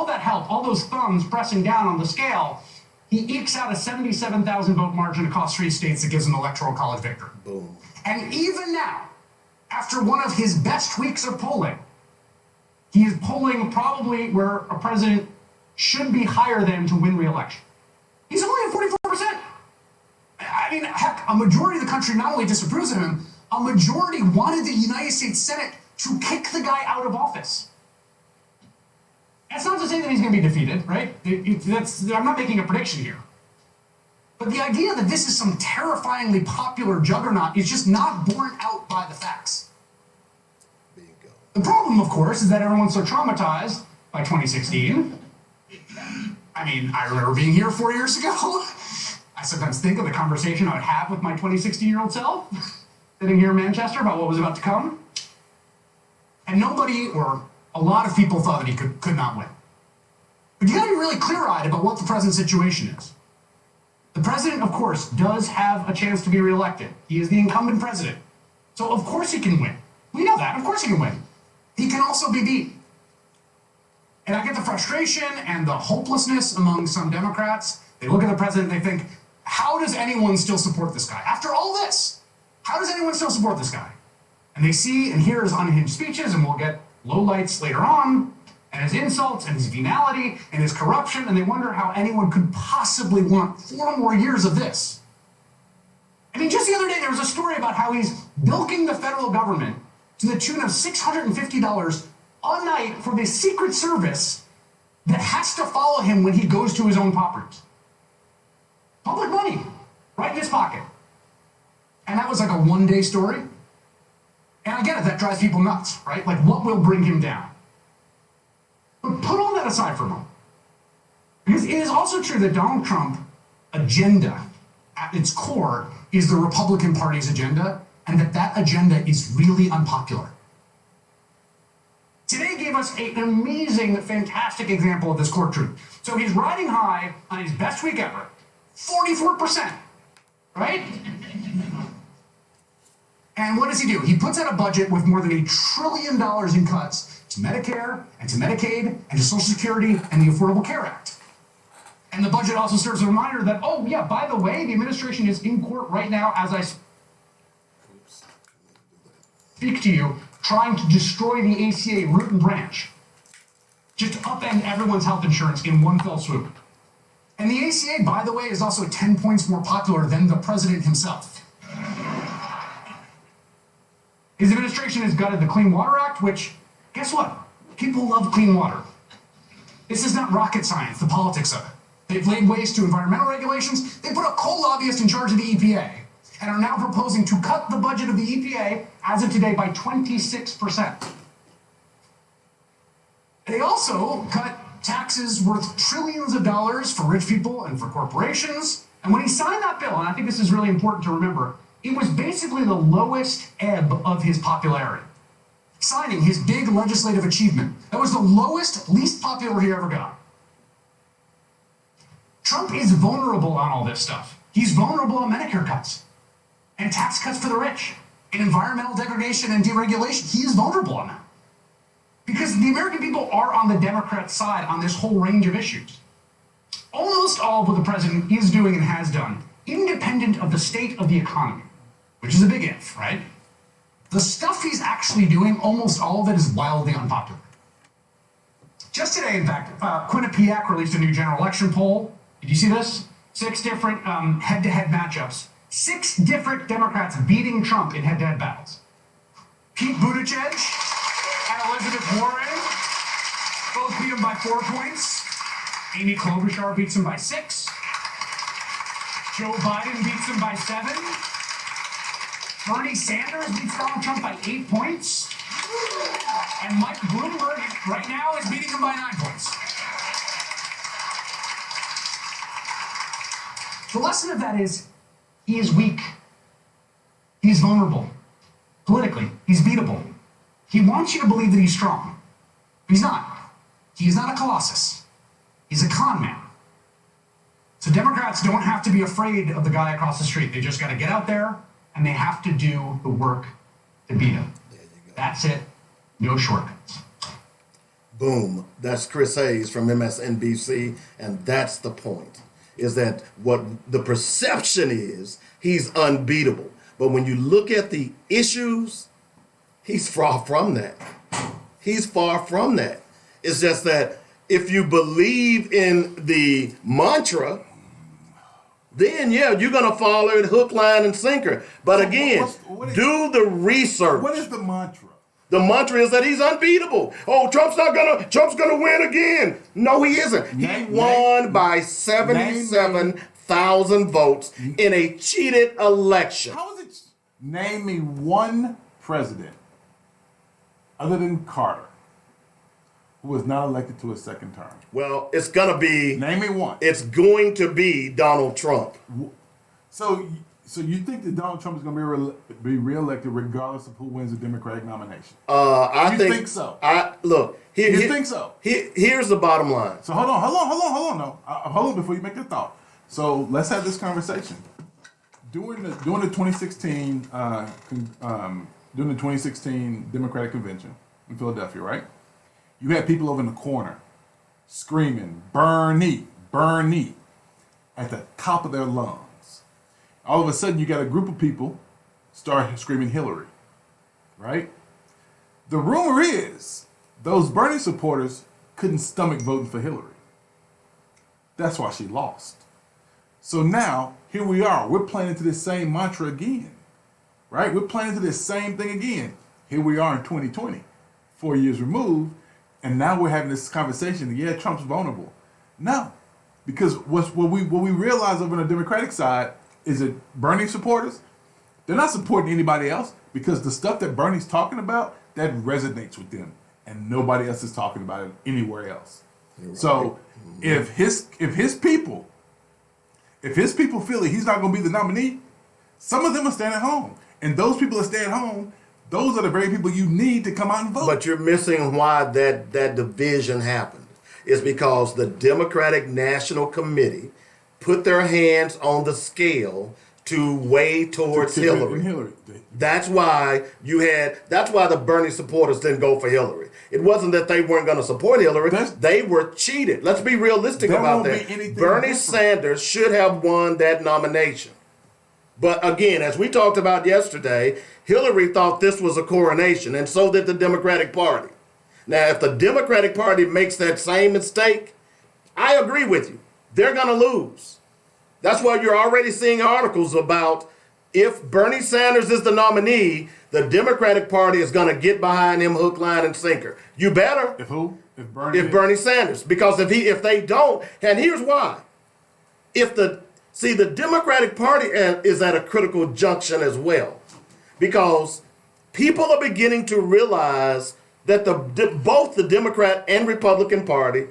of that help, all those thumbs pressing down on the scale, he ekes out a 77,000 vote margin across 3 states that gives him an electoral college victory. Boom. And even now, after one of his best weeks of polling, he is polling probably where a president should be higher than to win re-election. He's only at 44%. I mean, heck, a majority of the country not only disapproves of him, a majority wanted the United States Senate to kick the guy out of office. That's not to say that he's going to be defeated, right? I'm not making a prediction here. But the idea that this is some terrifyingly popular juggernaut is just not borne out by the facts. Bingo. The problem, of course, is that everyone's so traumatized by 2016. I mean, I remember being here 4 years ago. I sometimes think of the conversation I would have with my 16-year-old self, sitting here in Manchester about what was about to come. And nobody, or a lot of people, thought that he could not win. But you gotta be really clear-eyed about what the present situation is. The president, of course, does have a chance to be reelected. He is the incumbent president. So of course he can win. We know that, of course he can win. He can also be beat. And I get the frustration and the hopelessness among some Democrats. They look at the president and they think, how does anyone still support this guy? After all this, how does anyone still support this guy? And they see and hear his unhinged speeches, and we'll get lowlights later on, and his insults and his venality and his corruption, and they wonder how anyone could possibly want 4 more years of this. I mean, just the other day there was a story about how he's bilking the federal government to the tune of $650 a night for the Secret Service that has to follow him when he goes to his own properties. Public money, right in his pocket. And that was like a one-day story. And I get it, that drives people nuts, right? Like, what will bring him down? But put all that aside for a moment. Because it is also true that Donald Trump's agenda, at its core, is the Republican Party's agenda, and that agenda is really unpopular. Today gave us an amazing, fantastic example of this core truth. So he's riding high on his best week ever, 44%, right? And what does he do? He puts out a budget with more than $1 trillion in cuts to Medicare and to Medicaid and to Social Security and the Affordable Care Act. And the budget also serves as a reminder that, oh yeah, by the way, the administration is in court right now as I speak to you, trying to destroy the ACA root and branch. Just upend everyone's health insurance in one fell swoop. And the ACA, by the way, is also 10 points more popular than the president himself. His administration has gutted the Clean Water Act, which, guess what? People love clean water. This is not rocket science, the politics of it. They've laid waste to environmental regulations. They put a coal lobbyist in charge of the EPA and are now proposing to cut the budget of the EPA as of today by 26%. They also cut taxes worth trillions of dollars for rich people and for corporations. And when he signed that bill, and I think this is really important to remember, it was basically the lowest ebb of his popularity. Signing his big legislative achievement. That was the lowest, least popular he ever got. Trump is vulnerable on all this stuff. He's vulnerable on Medicare cuts and tax cuts for the rich. in environmental degradation and deregulation. He is vulnerable on that. Because the American people are on the Democrat side on this whole range of issues. Almost all of what the president is doing and has done, independent of the state of the economy, which is a big if, right? The stuff he's actually doing, almost all of it is wildly unpopular. Just today, in fact, Quinnipiac released a new general election poll. Did you see this? 6 different head-to-head matchups. 6 different Democrats beating Trump in head-to-head battles. Pete Buttigieg and Elizabeth Warren both beat him by 4 points. Amy Klobuchar beats him by 6. Joe Biden beats him by 7. Bernie Sanders beats Donald Trump by 8 points. And Mike Bloomberg right now is beating him by 9 points. The lesson of that is he is weak. He's vulnerable. Politically, he's beatable. He wants you to believe that he's strong. He's not. He is not a colossus. He's a con man. So Democrats don't have to be afraid of the guy across the street. They just got to get out there and they have to do the work to beat him. That's it. No shortcuts. Boom. That's Chris Hayes from MSNBC, and that's the point. Is that what the perception is, he's unbeatable. But when you look at the issues, he's far from that. He's far from that. It's just that if you believe in the mantra, then yeah, you're going to follow it hook, line, and sinker. But again, do the research. What is the mantra? The mantra is that he's unbeatable. Oh, Trump's gonna win again. No, he isn't. He won by 77,000 votes in a cheated election. How is it? Name me one president other than Carter who was not elected to a second term. Well, it's gonna be. Name me one. It's going to be Donald Trump. So you think that Donald Trump is going to be reelected regardless of who wins the Democratic nomination? I think so. You think so? Here's the bottom line. So hold on. No, hold on before you make the thought. So let's have this conversation. During the 2016 Democratic convention in Philadelphia, right? You had people over in the corner screaming "Bernie, Bernie" at the top of their lungs. All of a sudden, you got a group of people start screaming Hillary, right? The rumor is those Bernie supporters couldn't stomach voting for Hillary. That's why she lost. So now, here we are. We're playing into this same mantra again, right? We're playing into this same thing again. Here we are in 2020, 4 years removed, and now we're having this conversation. Yeah, Trump's vulnerable. No, because what we realize over on the Democratic side is that Bernie supporters, they're not supporting anybody else because the stuff that Bernie's talking about, that resonates with them, and nobody else is talking about it anywhere else. Right. So if his people feel that he's not going to be the nominee, some of them are staying at home, and those people that stay at home, those are the very people you need to come out and vote. But you're missing why that division happened. It's because the Democratic National Committee put their hands on the scale to weigh towards Hillary. That's why the Bernie supporters didn't go for Hillary. It wasn't that they weren't going to support Hillary. They were cheated. Let's be realistic about that. Bernie Sanders should have won that nomination. But again, as we talked about yesterday, Hillary thought this was a coronation, and so did the Democratic Party. Now, if the Democratic Party makes that same mistake, I agree with you. They're going to lose. That's why you're already seeing articles about if Bernie Sanders is the nominee, the Democratic Party is going to get behind him hook, line, and sinker. You better. If who? If Bernie Sanders. Because if they don't, and here's why. The Democratic Party is at a critical junction as well. Because people are beginning to realize that both the Democrat and Republican Party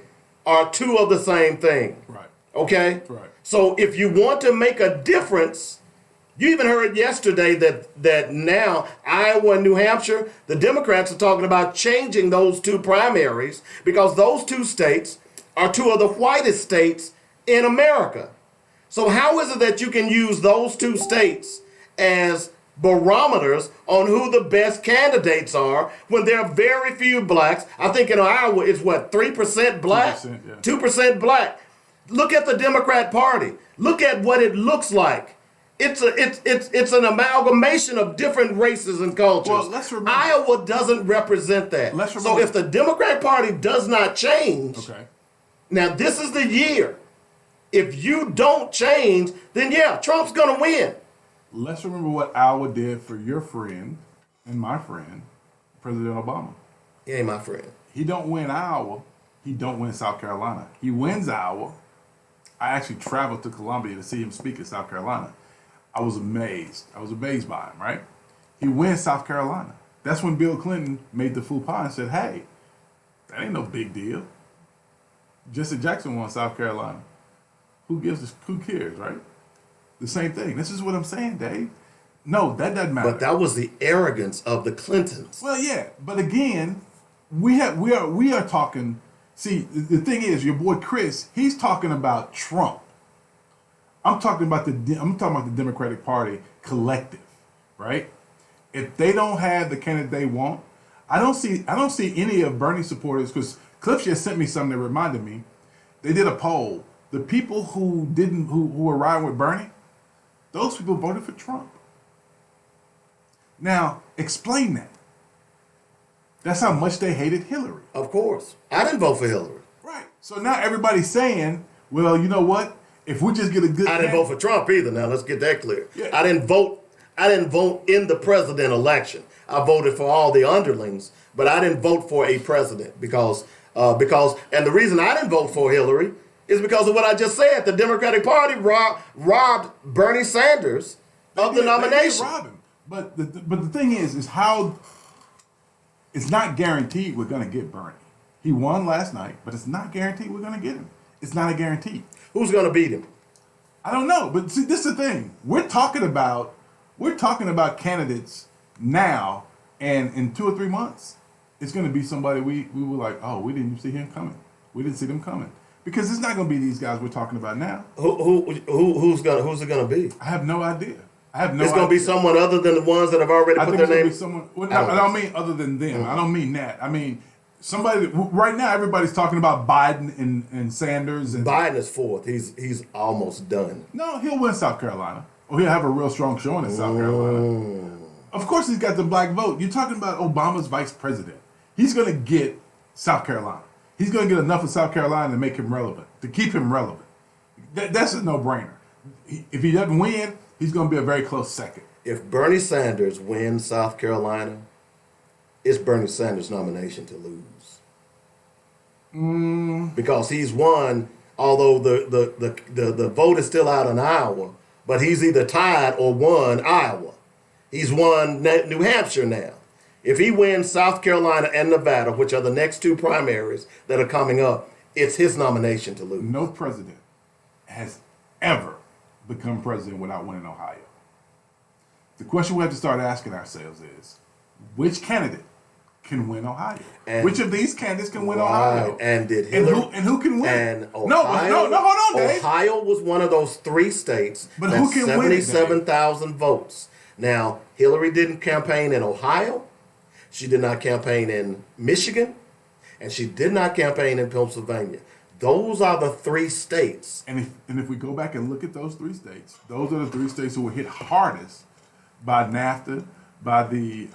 are two of the same thing. Right. Okay? Right. So if you want to make a difference, you even heard yesterday that now Iowa and New Hampshire, the Democrats are talking about changing those two primaries because those two states are two of the whitest states in America. So how is it that you can use those two states as barometers on who the best candidates are when there are very few blacks. I think in Iowa it's what, 3% black? 2%, yeah. 2% black. Look at the Democrat Party. Look at what it looks like. It's an amalgamation of different races and cultures. Well, let's remember, Iowa doesn't represent that. So if the Democrat Party does not change, okay. now this is the year. If you don't change, then yeah, Trump's gonna win. Let's remember what Iowa did for your friend and my friend, President Obama. He ain't my friend. He don't win Iowa. He don't win South Carolina. He wins Iowa. I actually traveled to Columbia to see him speak in South Carolina. I was amazed. I was amazed by him, right? He wins South Carolina. That's when Bill Clinton made the faux pas and said, hey, that ain't no big deal. Jesse Jackson won South Carolina. Who cares, right? The same thing. This is what I'm saying, Dave. No, that doesn't matter. But that was the arrogance of the Clintons. Well, yeah, but again, we are talking. See, the thing is, your boy Chris, he's talking about Trump. I'm talking about the Democratic Party collective, right? If they don't have the candidate they want, I don't see any of Bernie supporters, because Cliff just sent me something that reminded me. They did a poll. The people who were riding with Bernie, those people voted for Trump. Now, explain that. That's how much they hated Hillary. Of course. I didn't vote for Hillary. Right. So now everybody's saying, well, you know what? If we just get a good I didn't vote for Trump either. Now let's get that clear. Yeah. I didn't vote in the president election. I voted for all the underlings, but I didn't vote for a president because and the reason I didn't vote for Hillary is because of what I just said. The Democratic Party robbed Bernie Sanders of the nomination. They did rob him. But the thing is how it's not guaranteed we're going to get Bernie. He won last night, but it's not guaranteed we're going to get him. It's not a guarantee. Who's going to beat him? I don't know, but see, this is the thing. We're talking about candidates now, and in 2 or 3 months, it's going to be somebody we were like, oh, we didn't see him coming. We didn't see them coming. Because it's not going to be these guys we're talking about now. Who's it going to be? I have no idea. It's going to be someone other than the ones that have already put their name. I don't mean other than them. I don't mean that. I mean somebody. Right now, everybody's talking about Biden and Sanders. And Biden is fourth. He's almost done. No, he'll win South Carolina. Or he'll have a real strong showing in South Carolina. Of course, he's got the black vote. You're talking about Obama's vice president. He's going to get South Carolina. He's going to get enough of South Carolina to make him relevant, to keep him relevant. That's a no-brainer. If he doesn't win, he's going to be a very close second. If Bernie Sanders wins South Carolina, it's Bernie Sanders' nomination to lose. Because he's won, although the vote is still out in Iowa, but he's either tied or won Iowa. He's won New Hampshire now. If he wins South Carolina and Nevada, which are the next two primaries that are coming up, it's his nomination to lose. No president has ever become president without winning Ohio. The question we have to start asking ourselves is, which candidate can win Ohio? And which of these candidates can win Ohio? And did Hillary, and who can win? And Ohio, no, hold on, Dave. Ohio was one of those 3 states but that who can 77,000 votes. Now, Hillary didn't campaign in Ohio. She did not campaign in Michigan. And she did not campaign in Pennsylvania. Those are the 3 states. And if we go back and look at those 3 states, those are the 3 states who were hit hardest by NAFTA, by the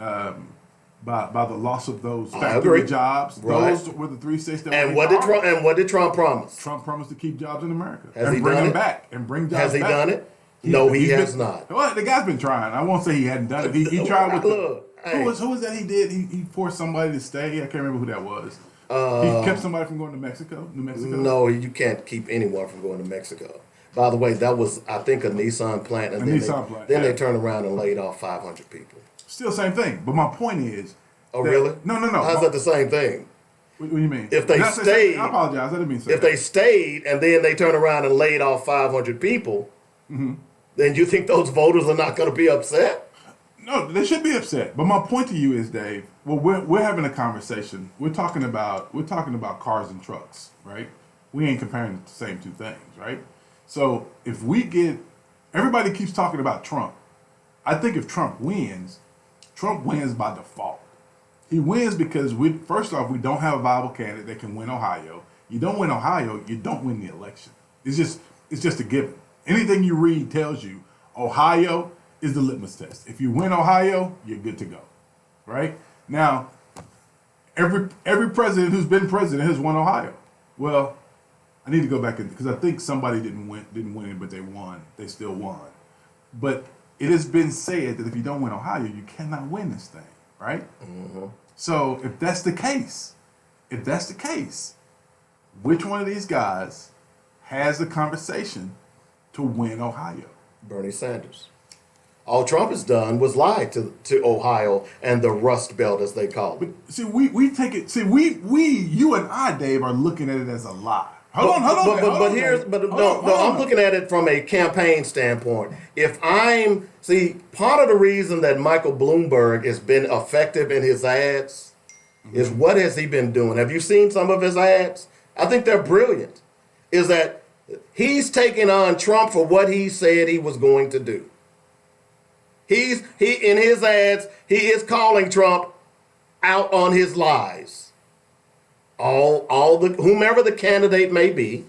loss of those factory jobs. Right. Those were the 3 states that were And hit what did Trump promise? Trump promised to keep jobs in America. Has he done it? Back and bring jobs back. Has he done it? No, he has not. Well, the guy's been trying. I won't say he hadn't done it. He tried with Hey. Who was that he did? He forced somebody to stay. I can't remember who that was. He kept somebody from going to New Mexico. No, you can't keep anyone from going to Mexico. By the way, that was, I think, a Nissan plant. And then they turned around and laid off 500 people. Still same thing. But my point is. Oh, really? No. How's that the same thing? What do you mean? If they stayed. I apologize. I didn't mean to say If they stayed and then they turn around and laid off 500 people, then you think those voters are not going to be upset? No, they should be upset. But my point to you is, Dave, well, we're having a conversation. We're talking about cars and trucks, right? We ain't comparing the same 2 things, right? So if we get, everybody keeps talking about Trump, I think if Trump wins by default. He wins because first off, we don't have a viable candidate that can win Ohio. You don't win Ohio, you don't win the election. It's just a given. Anything you read tells you Ohio is the litmus test. If you win Ohio, you're good to go. Right? Now, every president who's been president has won Ohio. Well, I need to go back in because I think somebody didn't win it, but they won. They still won. But it has been said that if you don't win Ohio, you cannot win this thing, right? Mm-hmm. So if that's the case, which one of these guys has the conversation to win Ohio? Bernie Sanders. All Trump has done was lie to Ohio and the Rust Belt, as they call it. But see, we take it. See, you and I, Dave, are looking at it as a lie. Hold on. I'm looking at it from a campaign standpoint. Part of the reason that Michael Bloomberg has been effective in his ads is what has he been doing? Have you seen some of his ads? I think they're brilliant. Is that he's taking on Trump for what he said he was going to do. He in his ads, he is calling Trump out on his lies. Whomever the candidate may be,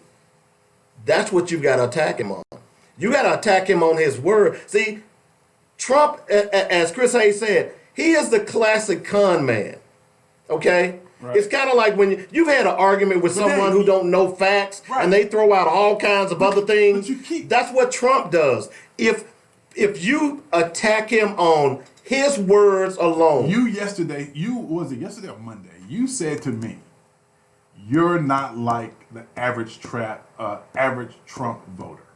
that's what you've got to attack him on. You got to attack him on his word. See, Trump, as Chris Hayes said, he is the classic con man. Okay? Right. It's kind of like when you've had an argument with someone who don't know facts, right, and they throw out all kinds of other things. That's what Trump does. If you attack him on his words alone. Yesterday or Monday, you said to me, you're not like the average Trump voter,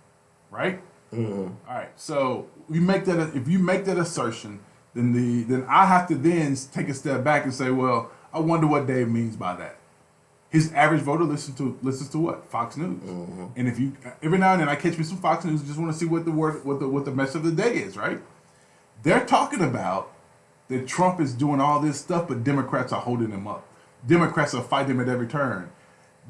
right? Mm-hmm. All right. So if you make that assertion, then I have to then take a step back and say, well, I wonder what Dave means by that. His average voter listens to what? Fox News. Mm-hmm. And if you every now and then I catch me some Fox News, just want to see what the message of the day is, right? They're talking about that Trump is doing all this stuff, but Democrats are holding him up. Democrats are fighting him at every turn.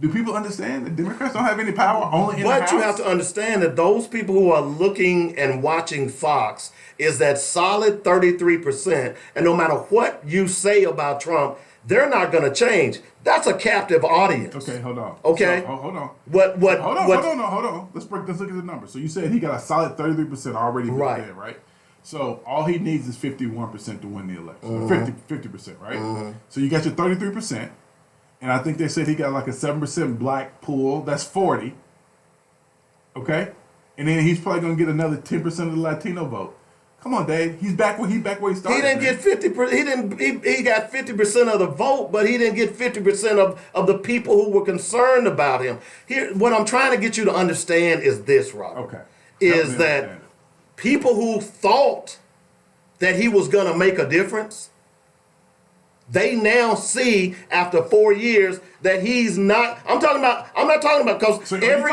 Do people understand that Democrats don't have any power only in the House? But you have to understand that those people who are looking and watching Fox is that solid 33%. And no matter what you say about Trump, they're not going to change. That's a captive audience. Okay, hold on. Okay, so, hold on. Hold on. Let's look at the numbers. So you said he got a solid 33% already there, right? So all he needs is 51% to win the election. Mm-hmm. 50%, right? Mm-hmm. So you got your 33%, and I think they said he got like a 7% black pool. That's 40. Okay? And then he's probably going to get another 10% of the Latino vote. Come on, Dave. He's back where he started. He didn't get 50%. He got 50% of the vote, but he didn't get 50% of the people who were concerned about him. Here, what I'm trying to get you to understand is this, Robert. Okay. Is that people who thought that he was going to make a difference, they now see after 4 years that he's not. I'm not talking about because every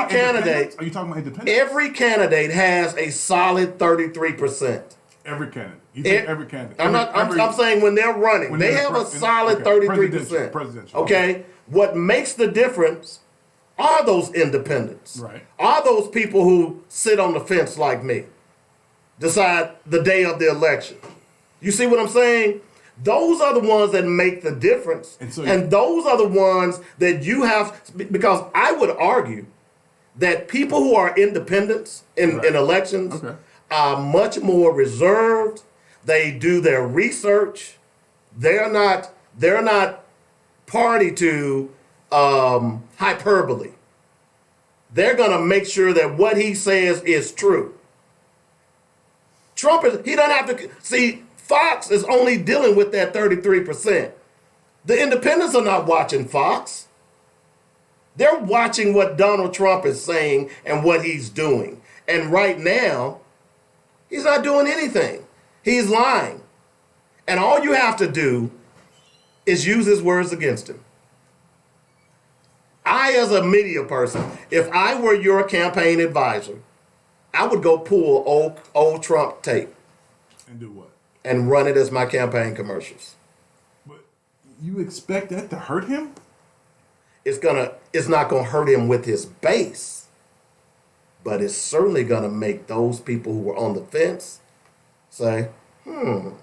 candidate. Are you talking about independents? Every candidate has a solid 33%. Every candidate. You think every candidate. I'm saying when they're running, they have a solid 33%. Presidential. Okay. What makes the difference are those independents. Right. Are those people who sit on the fence like me, decide the day of the election. You see what I'm saying? Those are the ones that make the difference. And those are the ones that you have, because I would argue that people who are independents in elections are much more reserved. They do their research. They're not party to hyperbole. They're going to make sure that what he says is true. He doesn't have to see. Fox is only dealing with that 33%. The independents are not watching Fox. They're watching what Donald Trump is saying and what he's doing. And right now, he's not doing anything. He's lying. And all you have to do is use his words against him. I, as a media person, if I were your campaign advisor, I would go pull old Trump tape. And do what? And run it as my campaign commercials. But you expect that to hurt him? It's not gonna hurt him with his base, but it's certainly gonna make those people who were on the fence say, I'm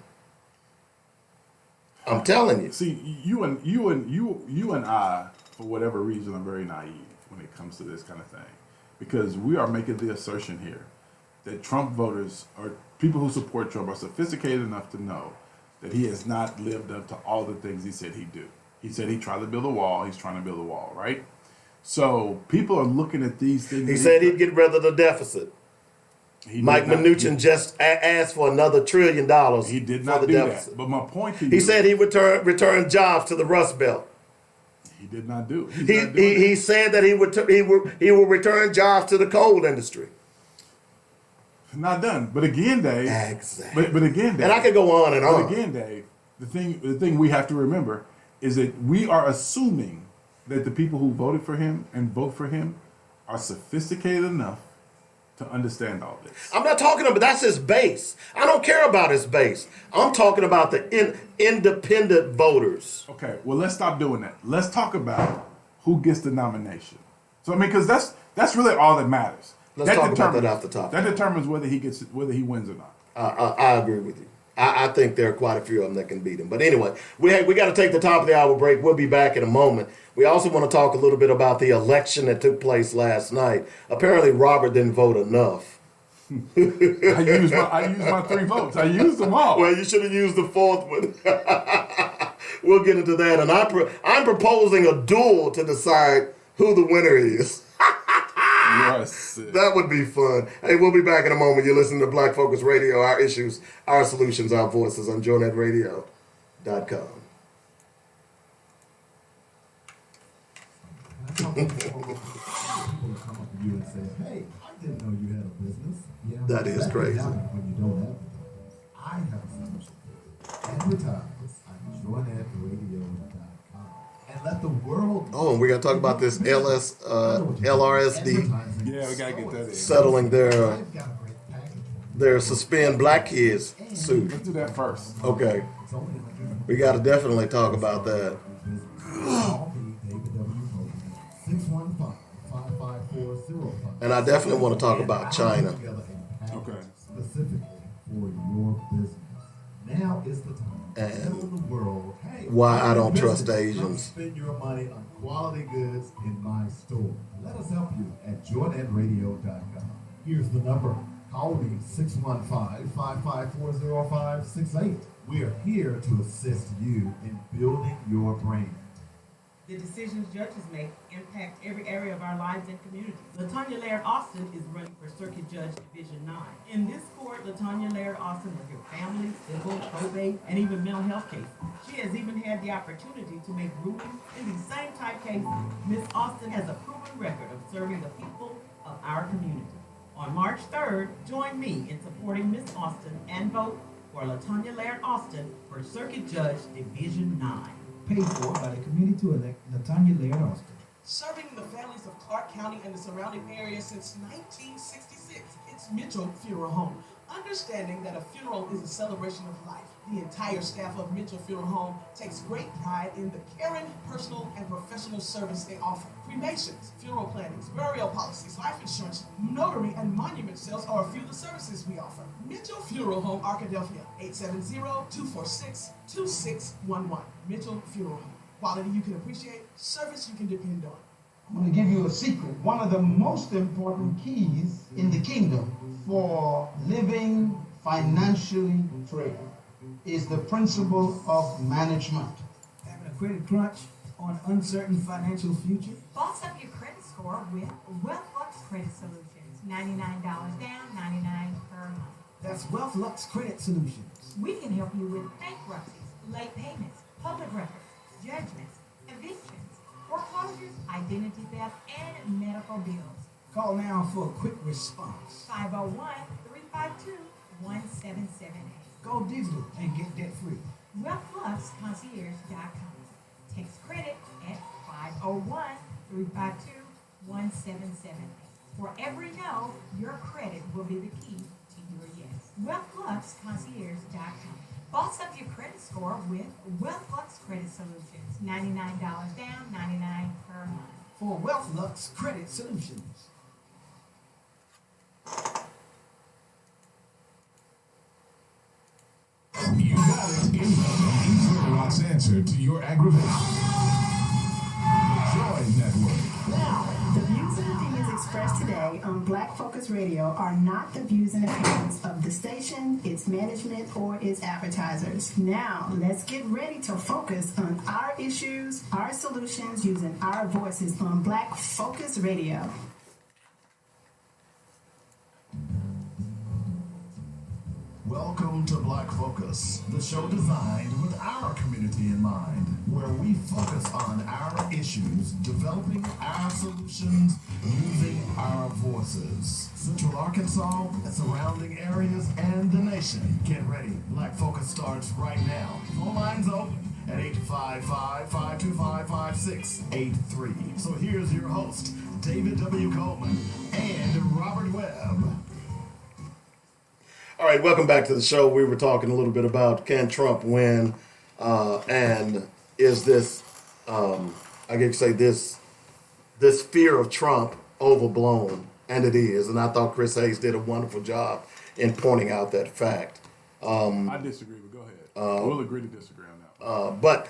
telling you. See, you and I, for whatever reason, are very naive when it comes to this kind of thing, because we are making the assertion here that Trump voters or people who support Trump are sophisticated enough to know that he has not lived up to all the things he said he'd do. He said he'd try to build a wall. He's trying to build a wall, right? So people are looking at these things. He said he'd get rid of the deficit. Mike Mnuchin just asked for another $1 trillion. He did for not the do deficit. that. But my point to you, He said he would return jobs to the Rust Belt. he did not do. He said that he will return jobs to the coal industry. Not done. But again, Dave. Exactly. But again, Dave. And I could go on and on. But again, Dave, the thing we have to remember is that we are assuming that the people who voted for him and vote for him are sophisticated enough to understand all this. I'm not talking about, that's his base. I don't care about his base. I'm talking about the independent voters. Okay, well, let's stop doing that. Let's talk about who gets the nomination. So, I mean, because that's really all that matters. Let's talk about that off the top. That determines whether he wins or not. I agree with you. I think there are quite a few of them that can beat him. But anyway, we got to take the top of the hour break. We'll be back in a moment. We also want to talk a little bit about the election that took place last night. Apparently, Robert didn't vote enough. I used my 3 votes. I used them all. Well, you should have used the 4th one. We'll get into that. And I'm proposing a duel to decide who the winner is. Yes. That would be fun. Hey, we'll be back in a moment. You're listening to Black Focus Radio, our issues, our solutions, our voices on JournetRadio.com. People come up to you and say, hey, I didn't know you had a business. Yeah, That is crazy. When you don't advertise. I have a solution. Advertise on JournetRadio.com and let the world. Oh, and we got to talk about this LRSD Yeah, we got to get that in. settling their suspend black kids suit. Let's do that first. Okay. We got to definitely talk about that. And I definitely want to talk about China. Okay. Specifically for your business. Now is the time to And tell the world, hey, why I don't business, trust Asians. come spend your money on quality goods in my store. Let us help you at JournetRadio.com. Here's the number. Call me 615-554-0568. We are here to assist you in building your brand. The decisions judges make impact every area of our lives and communities. LaTonya Laird Austin is running for Circuit Judge Division 9. In this court, LaTonya Laird Austin will hear family, civil, probate, and even mental health cases. She has even had the opportunity to make rulings in these same type cases. Ms. Austin has a proven record of serving the people of our community. On March 3rd, join me in supporting Ms. Austin and vote for LaTonya Laird Austin for Circuit Judge Division 9. Paid for by the committee to elect LaTonya Laird Austin. Serving the families of Clark County and the surrounding area since 1966. It's Mitchell Funeral Home. Understanding that a funeral is a celebration of life, the entire staff of Mitchell Funeral Home takes great pride in the caring, personal, and professional service they offer. Cremations, funeral plannings, burial policies, life insurance, notary, and monument sales are a few of the services we offer. Mitchell Funeral Home, Arkadelphia, 870-246-2611. Mitchell Funeral Home. Quality you can appreciate, service you can depend on. I'm going to give you a secret. One of the most important keys in the kingdom for living financially free is the principle of management. Having a credit crunch on uncertain financial future? Boss up your credit score with WealthLux Credit Solutions. $99 down, $99 per month. That's WealthLux Credit Solutions. We can help you with bankruptcies, late payments, public records, judgments, evictions, foreclosures, identity theft, and medical bills. Call now for a quick response. 501-352-1778. Go digital and get debt free. WealthLuxConcierge.com. Text credit at 501-352-1778. For every no, your credit will be the key to your yes. WealthLuxConcierge.com. Boss up your credit score with WealthLux Credit Solutions. $99 down, $99 per month. For WealthLux Credit Solutions. answer to your aggravation. The Joy Network. Now, the views and opinions expressed today on Black Focus Radio are not the views and opinions of the station, its management, or its advertisers. Now, let's get ready to focus on our issues, our solutions, using our voices on Black Focus Radio. Welcome to Black Focus, the show designed with our community in mind, where we focus on our issues, developing our solutions, using our voices. Central Arkansas, surrounding areas, and the nation. Get ready. Black Focus starts right now. Phone lines open at 855-525-5683. So here's your host, David W. Coleman and Robert Webb. All right, welcome back to the show. We were talking a little bit about can Trump win, and is this, I guess say this fear of Trump overblown, and it is. And I thought Chris Hayes did a wonderful job in pointing out that fact. I disagree, but go ahead. We'll agree to disagree on that. But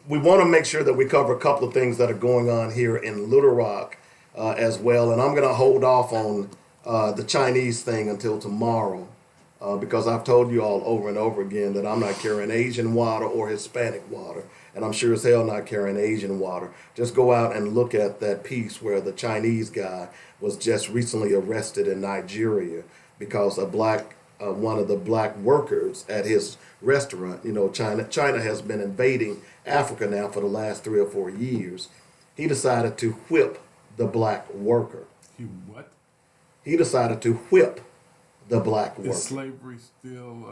we want to make sure that we cover a couple of things that are going on here in Little Rock as well, and I'm going to hold off on the Chinese thing until tomorrow, because I've told you all over and over again that I'm not carrying Asian water or Hispanic water, and I'm sure as hell not carrying Asian water. Just go out and look at that piece where the Chinese guy was just recently arrested in Nigeria because one of the black workers at his restaurant, China has been invading Africa now for the last 3 or 4 years. He decided to whip the black worker. He what? He decided to whip the black worker. Is slavery still...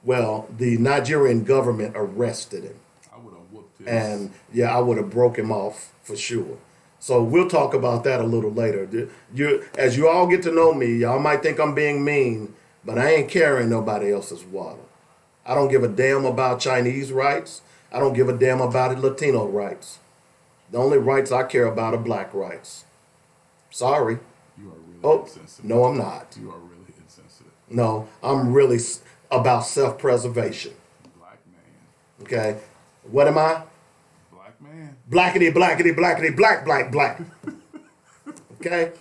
Well, the Nigerian government arrested him. I would have whooped him. And, I would have broke him off for sure. So we'll talk about that a little later. As you all get to know me, y'all might think I'm being mean, but I ain't carrying nobody else's water. I don't give a damn about Chinese rights. I don't give a damn about Latino rights. The only rights I care about are black rights. Sorry. You are really insensitive. No, I'm not. You are really insensitive. No, I'm really about self-preservation. Black man. Okay? What am I? Black man. Blackity, blackity, blackity, black, black, black. Okay?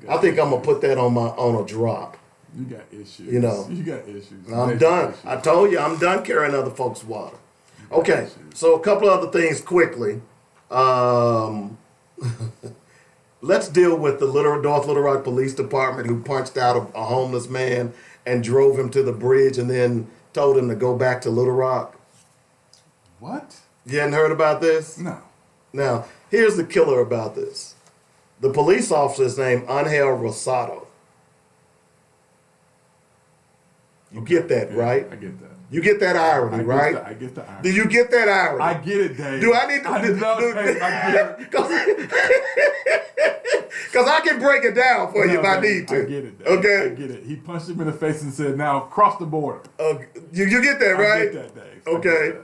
I think I'm going to put that on a drop. You got issues. You got issues. I'm done. I told you, I'm done carrying other folks' water. Okay, so a couple other things quickly. Let's deal with the North Little Rock Police Department who punched out a homeless man and drove him to the bridge and then told him to go back to Little Rock. What? You hadn't heard about this? No. Now, here's the killer about this. The police officer is named Angel Rosado. You get that, right? I get that. You get that irony, right? I get the irony. Do you get that irony? I get it, Dave. Do I need to? I get it. Because I can break it down for you if I need to. I get it, Dave. Okay? I get it. He punched him in the face and said, now cross the border. You get that, right? I get that, Dave. Okay.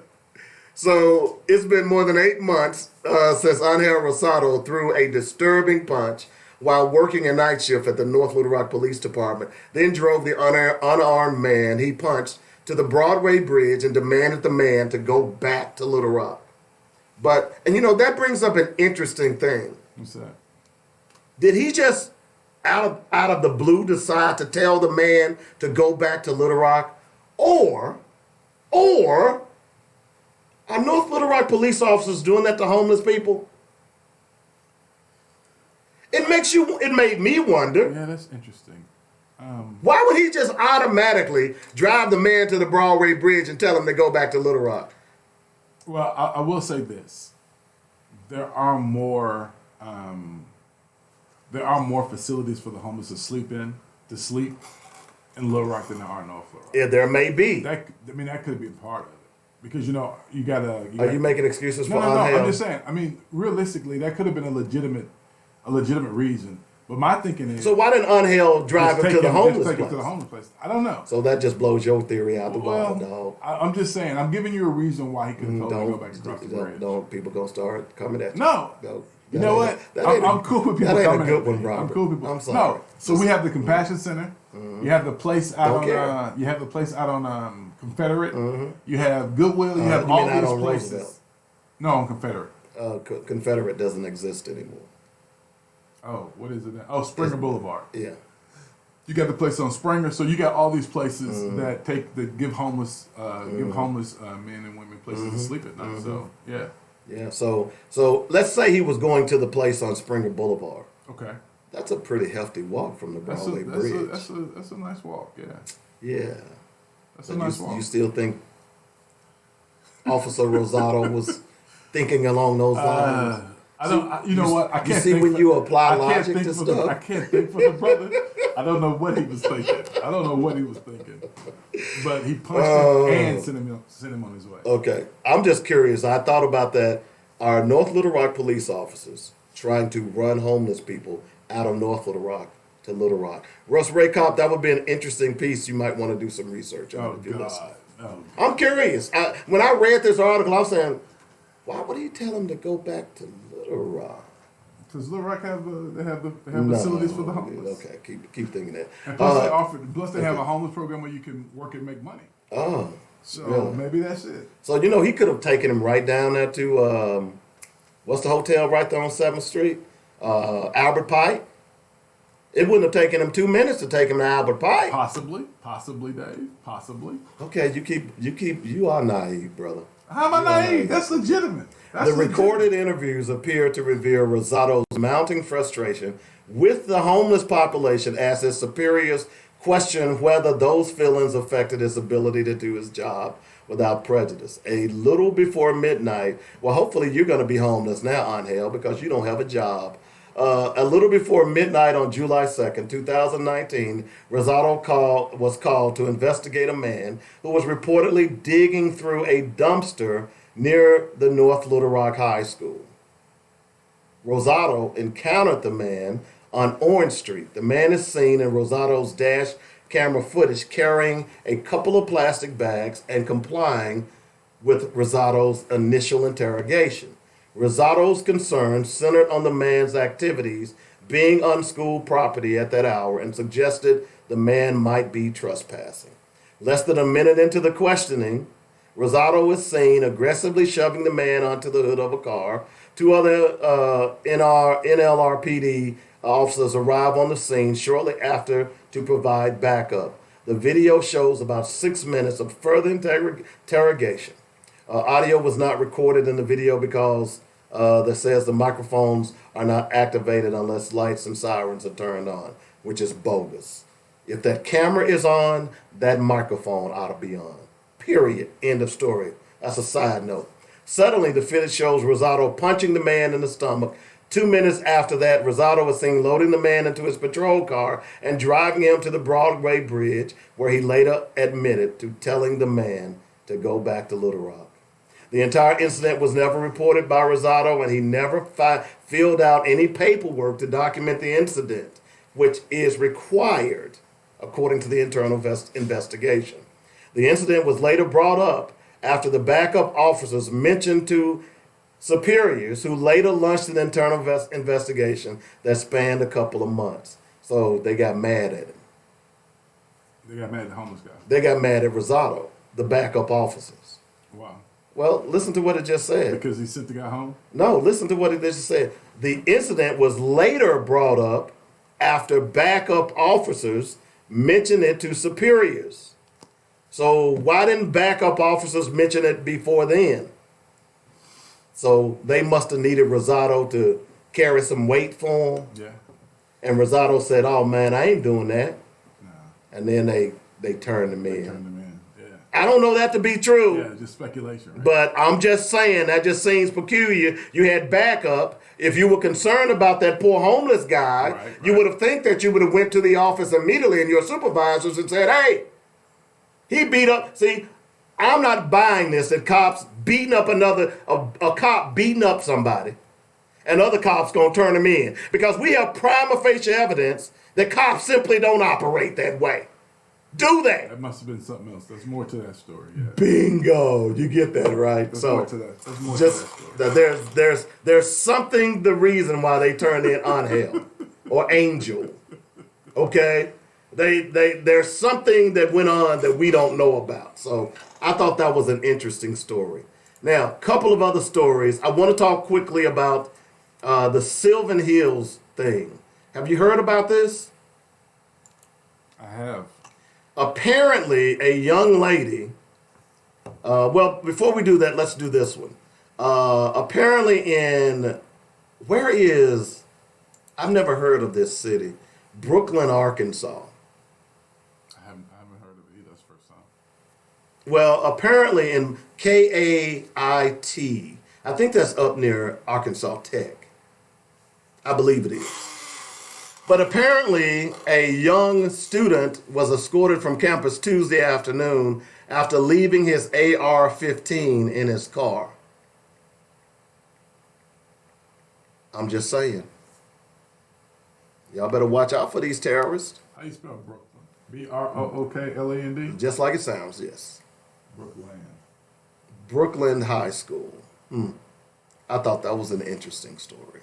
So it's been more than 8 months since Angel Rosado threw a disturbing punch while working a night shift at the North Little Rock Police Department, then drove the unarmed man he punched to the Broadway Bridge and demanded the man to go back to Little Rock. That brings up an interesting thing. What's that? Did he just, out of the blue, decide to tell the man to go back to Little Rock? Or are North Little Rock police officers doing that to homeless people? It made me wonder. Yeah, that's interesting. Why would he just automatically drive the man to the Broadway Bridge and tell him to go back to Little Rock? Well, I will say this: there are more facilities for the homeless to sleep in Little Rock than there are in North Little Rock. Yeah, there may be. That could be a part of it because you gotta. Are you making excuses for No. Angel? I'm just saying. I mean, realistically, that could have been a legitimate reason. But my thinking is, so why didn't Angel drive him to the homeless place? To the homeless place? I don't know. So that just blows your theory out the water, dog. I'm just saying. I'm giving you a reason why he could have told him to go back across the bridge. Don't people gonna start coming at you? No. You know what? I'm cool with people that ain't coming a good at one, me. Robert. I'm cool with people. I'm sorry. No. So we have the Compassion Center. You have the place out on. You have the place out on Confederate. You have Goodwill. You have all these places. Roosevelt? No, on Confederate. Confederate doesn't exist anymore. Oh, what is it now? Oh, Springer Boulevard. Yeah. You got the place on Springer, so you got all these places that give homeless men and women places to sleep at night. So yeah. Yeah. So let's say he was going to the place on Springer Boulevard. Okay. That's a pretty hefty walk from the Broadway Bridge. That's a nice walk. Yeah. Yeah. That's a nice walk. You still think Officer Rosado was thinking along those lines? I don't. You know what? I can't. You see when you apply logic to stuff. I can't think for the brother. I don't know what he was thinking. But he punched him and sent him on his way. Okay, I'm just curious. I thought about that. Are North Little Rock police officers trying to run homeless people out of North Little Rock to Little Rock? Russ Raycop, that would be an interesting piece. You might want to do some research on if you listen. I'm curious. When I read this article, I'm saying, why would he tell him to go back to Little Rock? Because Little Rock have facilities for the homeless. Okay, keep thinking that. And plus they have a homeless program where you can work and make money. Oh, so really? Maybe that's it. So he could have taken him right down there to what's the hotel right there on 7th Street? Albert Pike. It wouldn't have taken him 2 minutes to take him to Albert Pike. Possibly, Dave. Possibly. Okay, you are naive, brother. How am I naive? That's legitimate. The recorded interviews appear to reveal Rosado's mounting frustration with the homeless population as his superiors question whether those feelings affected his ability to do his job without prejudice. A little before midnight, well, hopefully you're going to be homeless now, Angel, because you don't have a job. A little before midnight on July 2nd, 2019, Rosado was called to investigate a man who was reportedly digging through a dumpster near the North Little Rock High School. Rosado encountered the man on Orange Street. The man is seen in Rosado's dash camera footage carrying a couple of plastic bags and complying with Rosado's initial interrogation. Rosado's concerns centered on the man's activities being on school property at that hour and suggested the man might be trespassing. Less than a minute into the questioning, Rosado is seen aggressively shoving the man onto the hood of a car. Two other NLRPD officers arrive on the scene shortly after to provide backup. The video shows about 6 minutes of further interrogation. Audio was not recorded in the video because that says the microphones are not activated unless lights and sirens are turned on, which is bogus. If that camera is on, that microphone ought to be on. Period. End of story. That's a side note. Suddenly, the footage shows Rosado punching the man in the stomach. 2 minutes after that, Rosado was seen loading the man into his patrol car and driving him to the Broadway Bridge, where he later admitted to telling the man to go back to Little Rock. The entire incident was never reported by Rosado, and he never filled out any paperwork to document the incident, which is required according to the internal investigation. The incident was later brought up after the backup officers mentioned to superiors who later launched an internal investigation that spanned a couple of months. So they got mad at him. They got mad at the homeless guy. They got mad at Rosado, the backup officers. Wow. Well, listen to what it just said. Because he sent the guy home? No, listen to what it just said. The incident was later brought up after backup officers mentioned it to superiors. So why didn't backup officers mention it before then? So they must have needed Rosado to carry some weight for him. Yeah. And Rosado said, "Oh man, I ain't doing that." No. And then they turned him in. Yeah. I don't know that to be true. Yeah, just speculation. Right? But I'm just saying that just seems peculiar. You had backup. If you were concerned about that poor homeless guy, you would have think that you would have went to the office immediately and your supervisors and said, "Hey, he beat up." See, I'm not buying this that cops beating up a cop beating up somebody and other cops gonna turn him in, because we have prima facie evidence that cops simply don't operate that way. Do they? That must have been something else. There's more to that story. Yeah. Bingo! You get that right. There's so more to that. There's more just to that story. there's something, the reason why they turned in Angel or Angel. Okay, There's something that went on that we don't know about. So I thought that was an interesting story. Now, a couple of other stories. I want to talk quickly about the Sylvan Hills thing. Have you heard about this? I have. Apparently, a young lady. Well, before we do that, let's do this one. Apparently, I've never heard of this city, Brooklyn, Arkansas. I haven't heard of it either. That's the first time. Well, apparently in KAIT, I think that's up near Arkansas Tech. I believe it is. But apparently a young student was escorted from campus Tuesday afternoon after leaving his AR-15 in his car. I'm just saying. Y'all better watch out for these terrorists. How you spell Brooklyn? Brookland? Just like it sounds, yes. Brookland. Brookland High School. I thought that was an interesting story.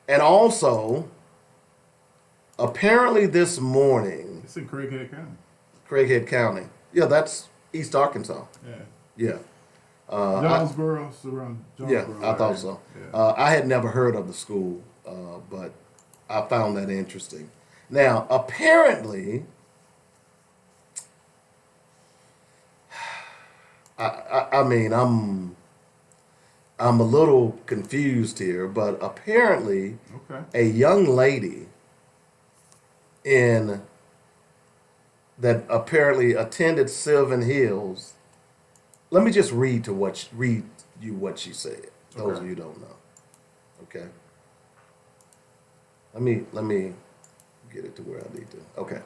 And also, apparently this morning... It's in Craighead County. Craighead County. Yeah, that's East Arkansas. Yeah. Jonesboro, around Jonesboro. Yeah, I thought so. Yeah. I had never heard of the school, but I found that interesting. Now, apparently... I mean, I'm a little confused here, but apparently a young lady that apparently attended Sylvan Hills. Let me just read you what she said. Those of you who don't know. Okay. Let me get it to where I need to. Okay.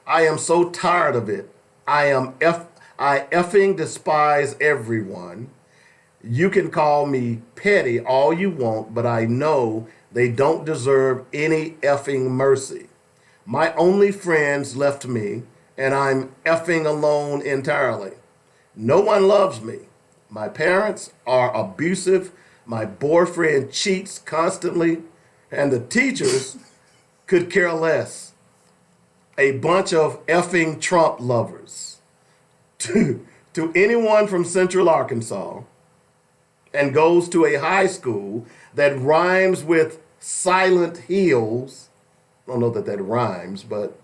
I am so tired of it. I effing despise everyone. You can call me petty all you want, but I know they don't deserve any effing mercy. My only friends left me, and I'm effing alone entirely. No one loves me. My parents are abusive. My boyfriend cheats constantly, and the teachers could care less. A bunch of effing Trump lovers. To anyone from Central Arkansas and goes to a high school that rhymes with Silent Hills, I don't know that rhymes, but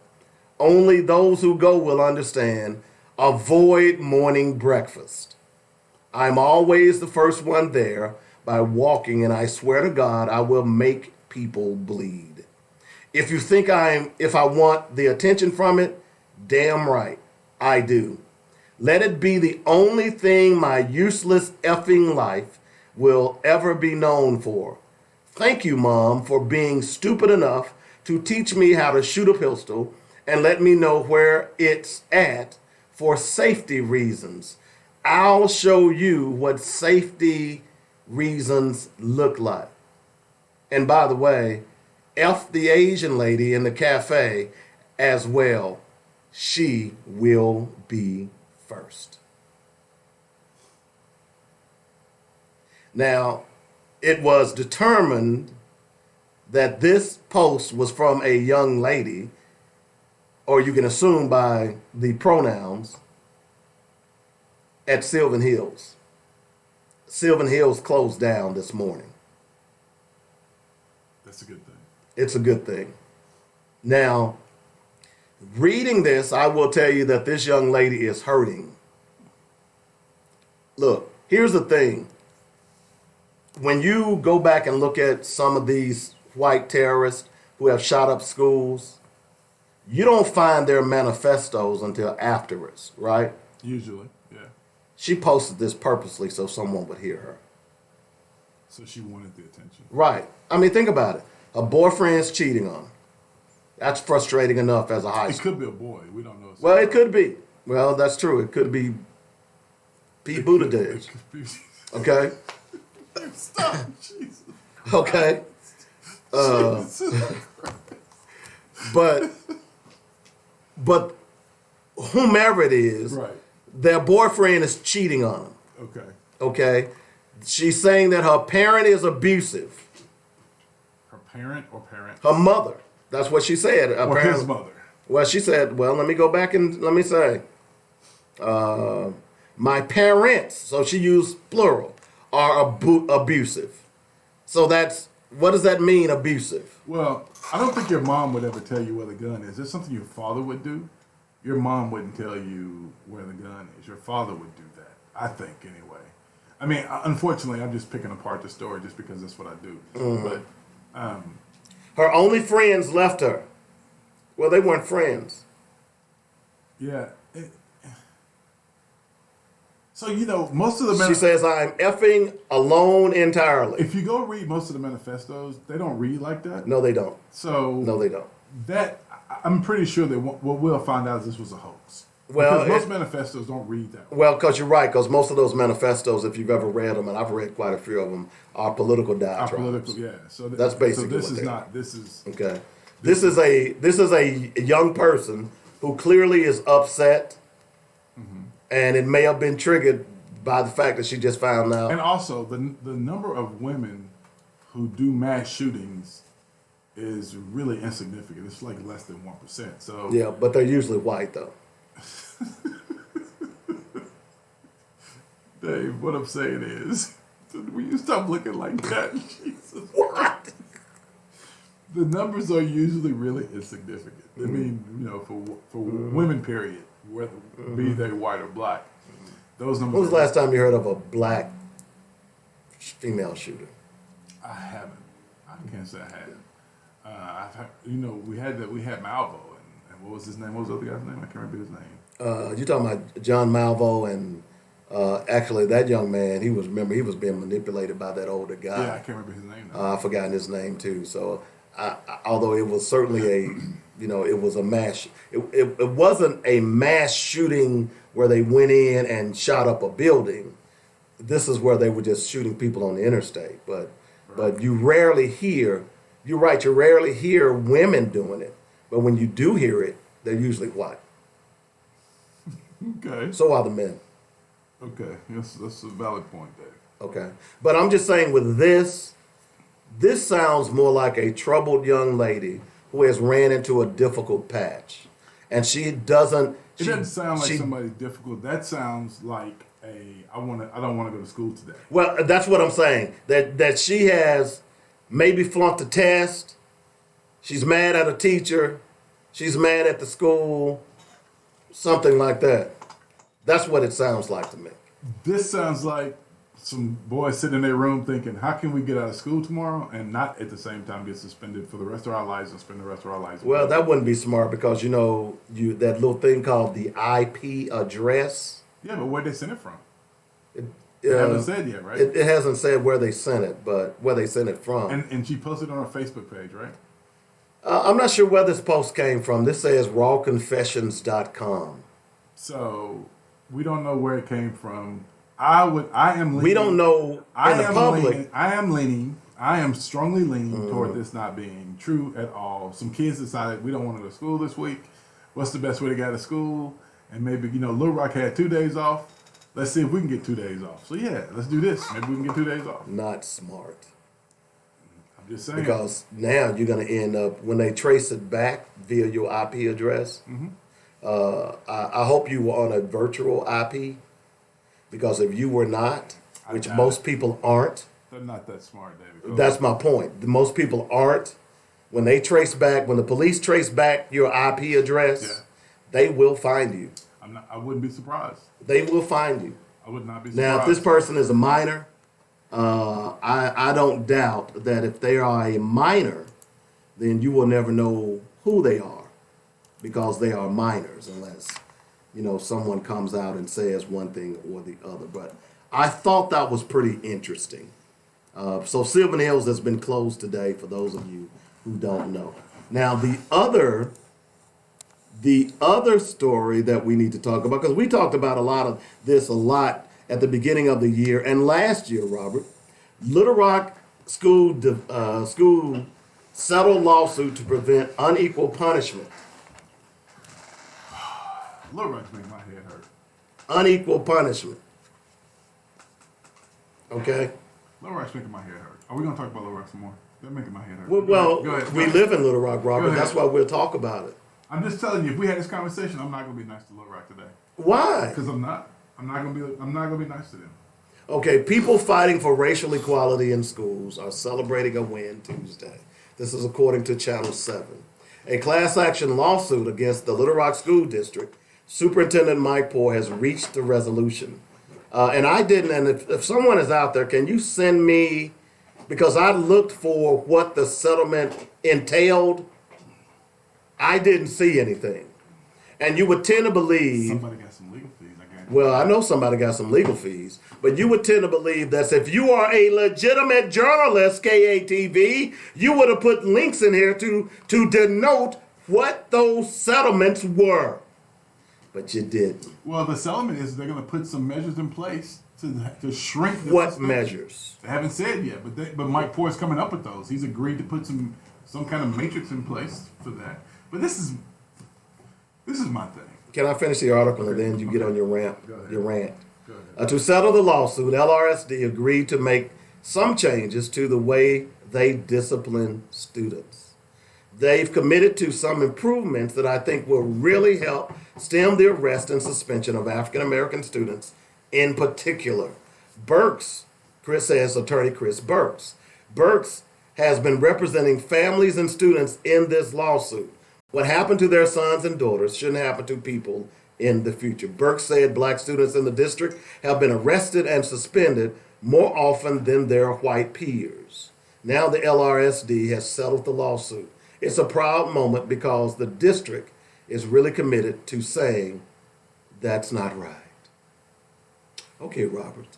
only those who go will understand, avoid morning breakfast. I'm always the first one there by walking, and I swear to God, I will make people bleed. If you think if I want the attention from it, damn right, I do. Let it be the only thing my useless effing life will ever be known for. Thank you, Mom, for being stupid enough to teach me how to shoot a pistol and let me know where it's at for safety reasons. I'll show you what safety reasons look like. And by the way, F the Asian lady in the cafe as well. She will be first. Now, it was determined that this post was from a young lady, or you can assume by the pronouns, at Sylvan Hills. Sylvan Hills closed down this morning. That's a good thing. It's a good thing. Now, reading this, I will tell you that this young lady is hurting. Look, here's the thing. When you go back and look at some of these white terrorists who have shot up schools, you don't find their manifestos until afterwards, right? Usually, yeah. She posted this purposely so someone would hear her. So she wanted the attention. Right. I mean, think about it. Her boyfriend's cheating on her. That's frustrating enough as a high school. It could be a boy. We don't know. Well, it could be. Well, that's true. It could be Pete Buttigieg. Okay? Stop. Jesus. Okay? But whomever it is, right, their boyfriend is cheating on them. Okay. Okay? She's saying that her parent is abusive. Her parent or parent? Her mother. That's what she said. Or Apparently. his mother. Well, she said, well, let me go back and let me say, my parents, so she used plural, are abusive. So what does that mean, abusive? Well, I don't think your mom would ever tell you where the gun is. It's something your father would do. Your mom wouldn't tell you where the gun is. Your father would do that, I think, anyway. I mean, unfortunately, I'm just picking apart the story just because that's what I do. But her only friends left her. Well, they weren't friends. Yeah. So, most of the... She says, I'm effing alone entirely. If you go read most of the manifestos, they don't read like that. No, they don't. So... No, they don't. I'm pretty sure that what we'll find out is this was a hoax. Well, because most manifestos don't read that way. Well, because you're right, because most of those manifestos, if you've ever read them, and I've read quite a few of them, are political diatribes. So that's basically so this what is they not. are. This is okay. This is a young person who clearly is upset, and it may have been triggered by the fact that she just found out. And also, the number of women who do mass shootings is really insignificant. It's like less than 1%. So yeah, but they're usually white though. Dave, what I'm saying is, will you stop looking like that? Jesus. What? The numbers are usually really insignificant. I mean, for women, period, whether be they white or black, those numbers. When was the last time you heard of a black female shooter? I haven't. I can't say I haven't. I've had, we had Malvo, and what was his name? What was the other guy's name? I can't remember his name. You're talking about John Malvo, and actually that young man, he was being manipulated by that older guy. Yeah, I can't remember his name. I've forgotten his name too. So, although it was certainly it was a mass. It wasn't a mass shooting where they went in and shot up a building. This is where they were just shooting people on the interstate. But you rarely hear. You're right. You rarely hear women doing it. But when you do hear it, they're usually white. Okay. So are the men. Okay, that's a valid point, Dave. Okay. But I'm just saying with this sounds more like a troubled young lady who has ran into a difficult patch. And she doesn't... It doesn't sound like somebody difficult. That sounds like I don't want to go to school today. Well, that's what I'm saying. That she has maybe flunked a test. She's mad at a teacher. She's mad at the school. Something like that. That's what it sounds like to me. This sounds like some boys sitting in their room thinking, how can we get out of school tomorrow and not at the same time get suspended for the rest of our lives and spend the rest of our lives? Well, that wouldn't be smart because, that little thing called the IP address. Yeah, but where they sent it from? It hasn't said yet, right? It hasn't said where they sent it, but where they sent it from. And she posted on her Facebook page, right? I'm not sure where this post came from. This says rawconfessions.com. So we don't know where it came from. I am leaning. We don't know in the public. I am strongly leaning toward this not being true at all. Some kids decided we don't want to go to school this week. What's the best way to get out of school? And maybe, Little Rock had 2 days off. Let's see if we can get 2 days off. So yeah, let's do this. Maybe we can get 2 days off. Not smart. I'm just saying. Because now you're going to end up, when they trace it back via your IP address, I hope you were on a virtual IP, because if you were not, which most people aren't. They're not that smart, David. That's my point. Most people aren't. When the police trace back your IP address, they will find you. I wouldn't be surprised. They will find you. I would not be surprised. Now, if this person is a minor, I don't doubt that if they are a minor, then you will never know who they are, because they are minors, unless someone comes out and says one thing or the other. But I thought that was pretty interesting. So Sylvan Hills has been closed today, for those of you who don't know. Now, the other story that we need to talk about, because we talked about a lot at the beginning of the year and last year, Robert. Little Rock school settled lawsuit to prevent unequal punishment. Little Rock's making my head hurt. Unequal punishment. Okay? Little Rock's making my head hurt. Are we going to talk about Little Rock some more? They're making my head hurt. Well, go ahead. we live in Little Rock, Robert. That's why we'll talk about it. I'm just telling you, if we had this conversation, I'm not going to be nice to Little Rock today. Why? Because I'm not. I'm not going to be nice to them. Okay, people fighting for racial equality in schools are celebrating a win Tuesday. This is according to Channel 7. A class action lawsuit against the Little Rock School District, Superintendent Mike Poore has reached the resolution. And I didn't, and if someone is out there, can you send me, because I looked for what the settlement entailed, I didn't see anything. And you would tend to believe... Somebody got some legal fees, I guarantee. Well, I know somebody got some legal fees, but you would tend to believe that if you are a legitimate journalist, KATV, you would have put links in here to denote what those settlements were. But you didn't. Well, the settlement is they're going to put some measures in place to shrink the What suspension. measures? They haven't said yet, but Mike Poore's coming up with those. He's agreed to put some kind of matrix in place for that. But this is my thing. Can I finish the article and then you get on your rant? Go ahead. Your rant. Go ahead. To settle the lawsuit, LRSD agreed to make some changes to the way they discipline students. They've committed to some improvements that I think will really help stem the arrest and suspension of African American students in particular. Burks, Chris says, attorney Chris Burks. Burks has been representing families and students in this lawsuit. What happened to their sons and daughters shouldn't happen to people in the future. Burks said black students in the district have been arrested and suspended more often than their white peers. Now the LRSD has settled the lawsuit. It's a proud moment because the district is really committed to saying that's not right. Okay, Robert,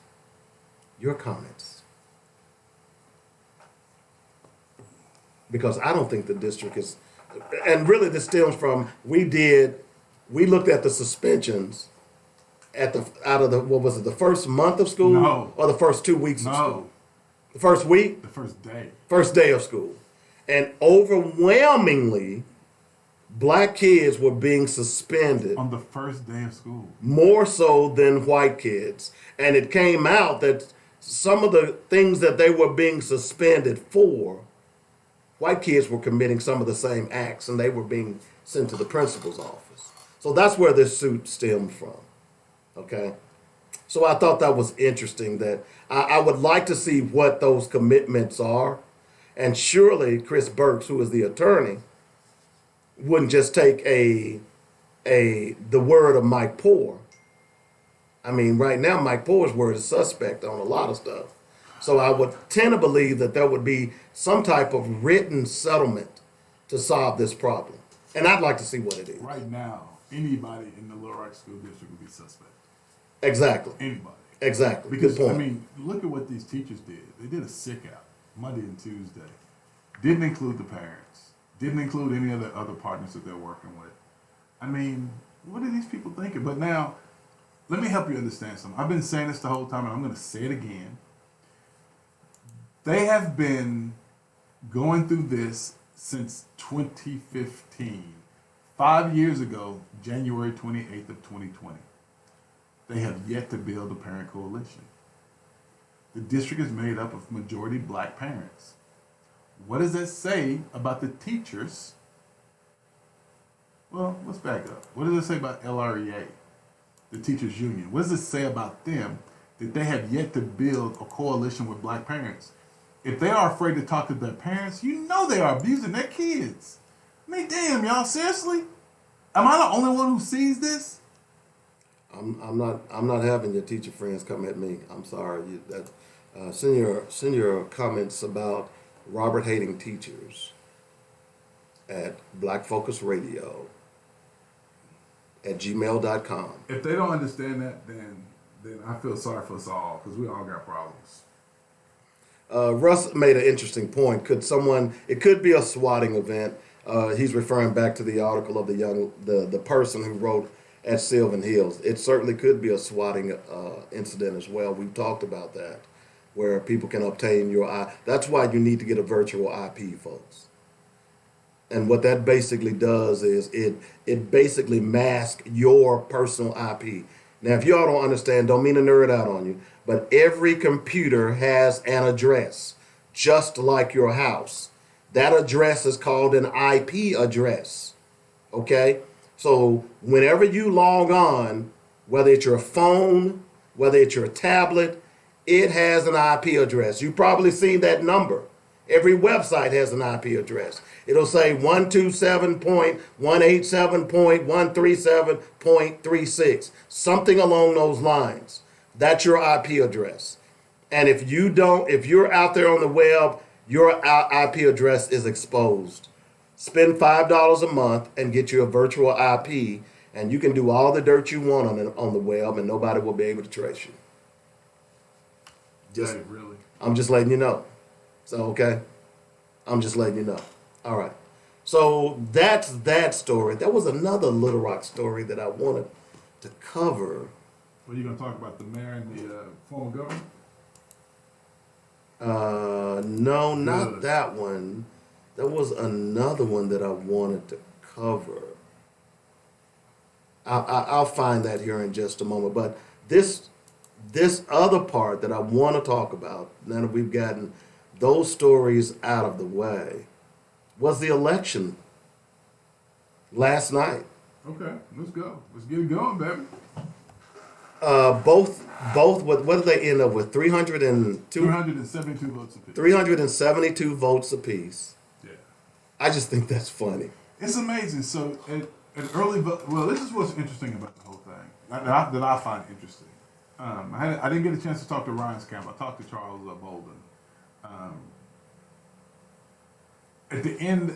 your comments. Because I don't think the district is, and really this stems from, we looked at the suspensions out of the first month of school? No. Or the first 2 weeks of No. school? The first week? The first day. First day of school. And overwhelmingly, black kids were being suspended On the first day of school. more so than white kids. And it came out that some of the things that they were being suspended for, white kids were committing some of the same acts and they were being sent to the principal's office. So that's where this suit stemmed from. Okay? So I thought that was interesting that I would like to see what those commitments are. And surely Chris Burks, who is the attorney, wouldn't just take the word of Mike Poore. I mean, right now Mike Poore's word is suspect on a lot of stuff. So I would tend to believe that there would be some type of written settlement to solve this problem. And I'd like to see what it is. Right now, anybody in the Little Rock School District would be suspect. Exactly. Anybody. Exactly. Because, Good point. I mean, look at what these teachers did. They did a sick out Monday and Tuesday. Didn't include the parents. Didn't include any of the other partners that they're working with. I mean, what are these people thinking? But now, let me help you understand something. I've been saying this the whole time, and I'm going to say it again. They have been going through this since 2015. 5 years ago, January 28th of 2020. They have yet to build a parent coalition. The district is made up of majority black parents. What does that say about the teachers? Well, let's back up. What does it say about LREA, the teachers union? What does it say about them that they have yet to build a coalition with black parents? If they are afraid to talk to their parents, you know they are abusing their kids. I mean, damn, y'all, seriously? Am I the only one who sees this? I'm not having your teacher friends come at me. I'm sorry. Send your comments about Robert hating teachers at Black Focus Radio at gmail.com. If they don't understand that, then I feel sorry for us all because we all got problems. Russ made an interesting point. It could be a swatting event. He's referring back to the article of the person who wrote at Sylvan Hills. It certainly could be a swatting incident as well. We've talked about that, where people can obtain your IP. That's why you need to get a virtual IP, folks. And what that basically does is it basically masks your personal IP. Now, if y'all don't understand, don't mean to nerd out on you, but every computer has an address, just like your house. That address is called an IP address. Okay? So whenever you log on, whether it's your phone, whether it's your tablet, it has an IP address. You've probably seen that number. Every website has an IP address. It'll say 127.187.137.36, something along those lines. That's your IP address. And if you're out there on the web, your IP address is exposed. Spend $5 a month and get you a virtual IP, and you can do all the dirt you want on the web, and nobody will be able to trace you. Hey, really? I'm just letting you know. So, okay? I'm just letting you know. All right. So that's that story. There was another Little Rock story that I wanted to cover. Well, you going to talk about the mayor and the former governor? No, not that one. There was another one that I wanted to cover. I'll find that here in just a moment. But this other part that I want to talk about, now that we've gotten those stories out of the way, was the election last night. Okay, let's go. Let's get it going, baby. Both. What did they end up with? 372 votes apiece. 372 votes apiece. Yeah. I just think that's funny. It's amazing. So, an early vote. Well, this is what's interesting about the whole thing that I find interesting. I didn't get a chance to talk to Ryan's camp. I talked to Charles Bolden. At the end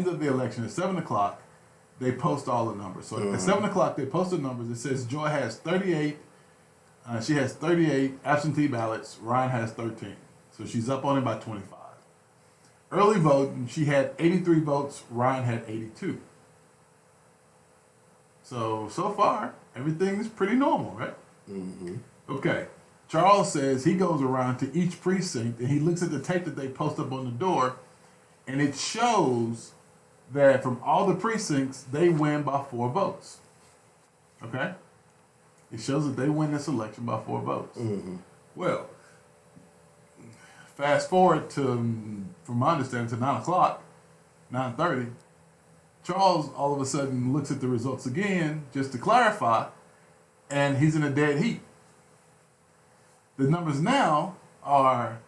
of the election, at 7:00, they post all the numbers. So at 7:00, they post the numbers. It says Joy has 38. She has 38 absentee ballots. Ryan has 13. So she's up on him by 25. Early vote, she had 83 votes. Ryan had 82. So far, everything is pretty normal, right? Mm-hmm. Okay. Charles says he goes around to each precinct and he looks at the tape that they post up on the door, and it shows that from all the precincts, they win by 4 votes. Okay? It shows that they win this election by 4 votes. Mm-hmm. Well, fast forward to, from my understanding, to 9:30, Charles all of a sudden looks at the results again, just to clarify, and he's in a dead heat. The numbers now are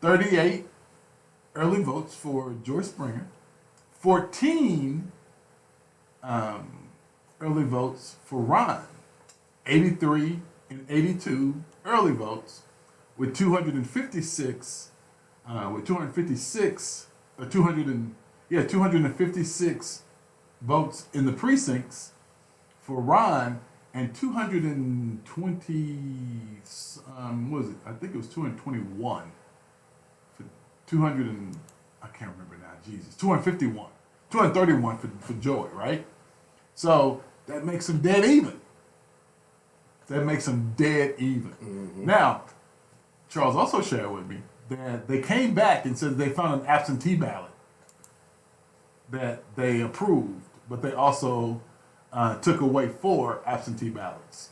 38 early votes for George Springer, 14 early votes for Ron, 83 and 82 early votes, with 256 votes in the precincts for Ron, and 220, what was it? I think it was 221 for 200 and, I can't remember now, Jesus, 231 for Joy, right? So that makes them dead even. Mm-hmm. Now, Charles also shared with me that they came back and said they found an absentee ballot that they approved, but they also took away 4 absentee ballots.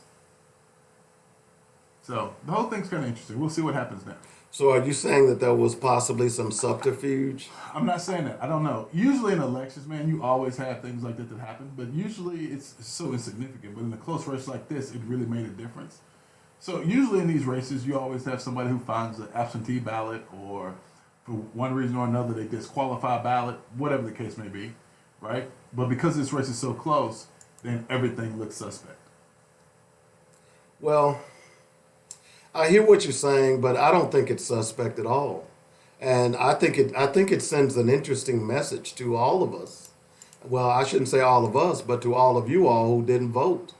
So the whole thing's kind of interesting. We'll see what happens now. So are you saying that there was possibly some subterfuge? I'm not saying that. I don't know. Usually in elections, man, you always have things like that happen, but usually it's so insignificant. But in a close race like this, it really made a difference. So usually in these races, you always have somebody who finds an absentee ballot, or for one reason or another, they disqualify a ballot, whatever the case may be, right? But because this race is so close, then everything looks suspect. Well, I hear what you're saying, but I don't think it's suspect at all. And I think it sends an interesting message to all of us. Well, I shouldn't say all of us, but to all of you all who didn't vote.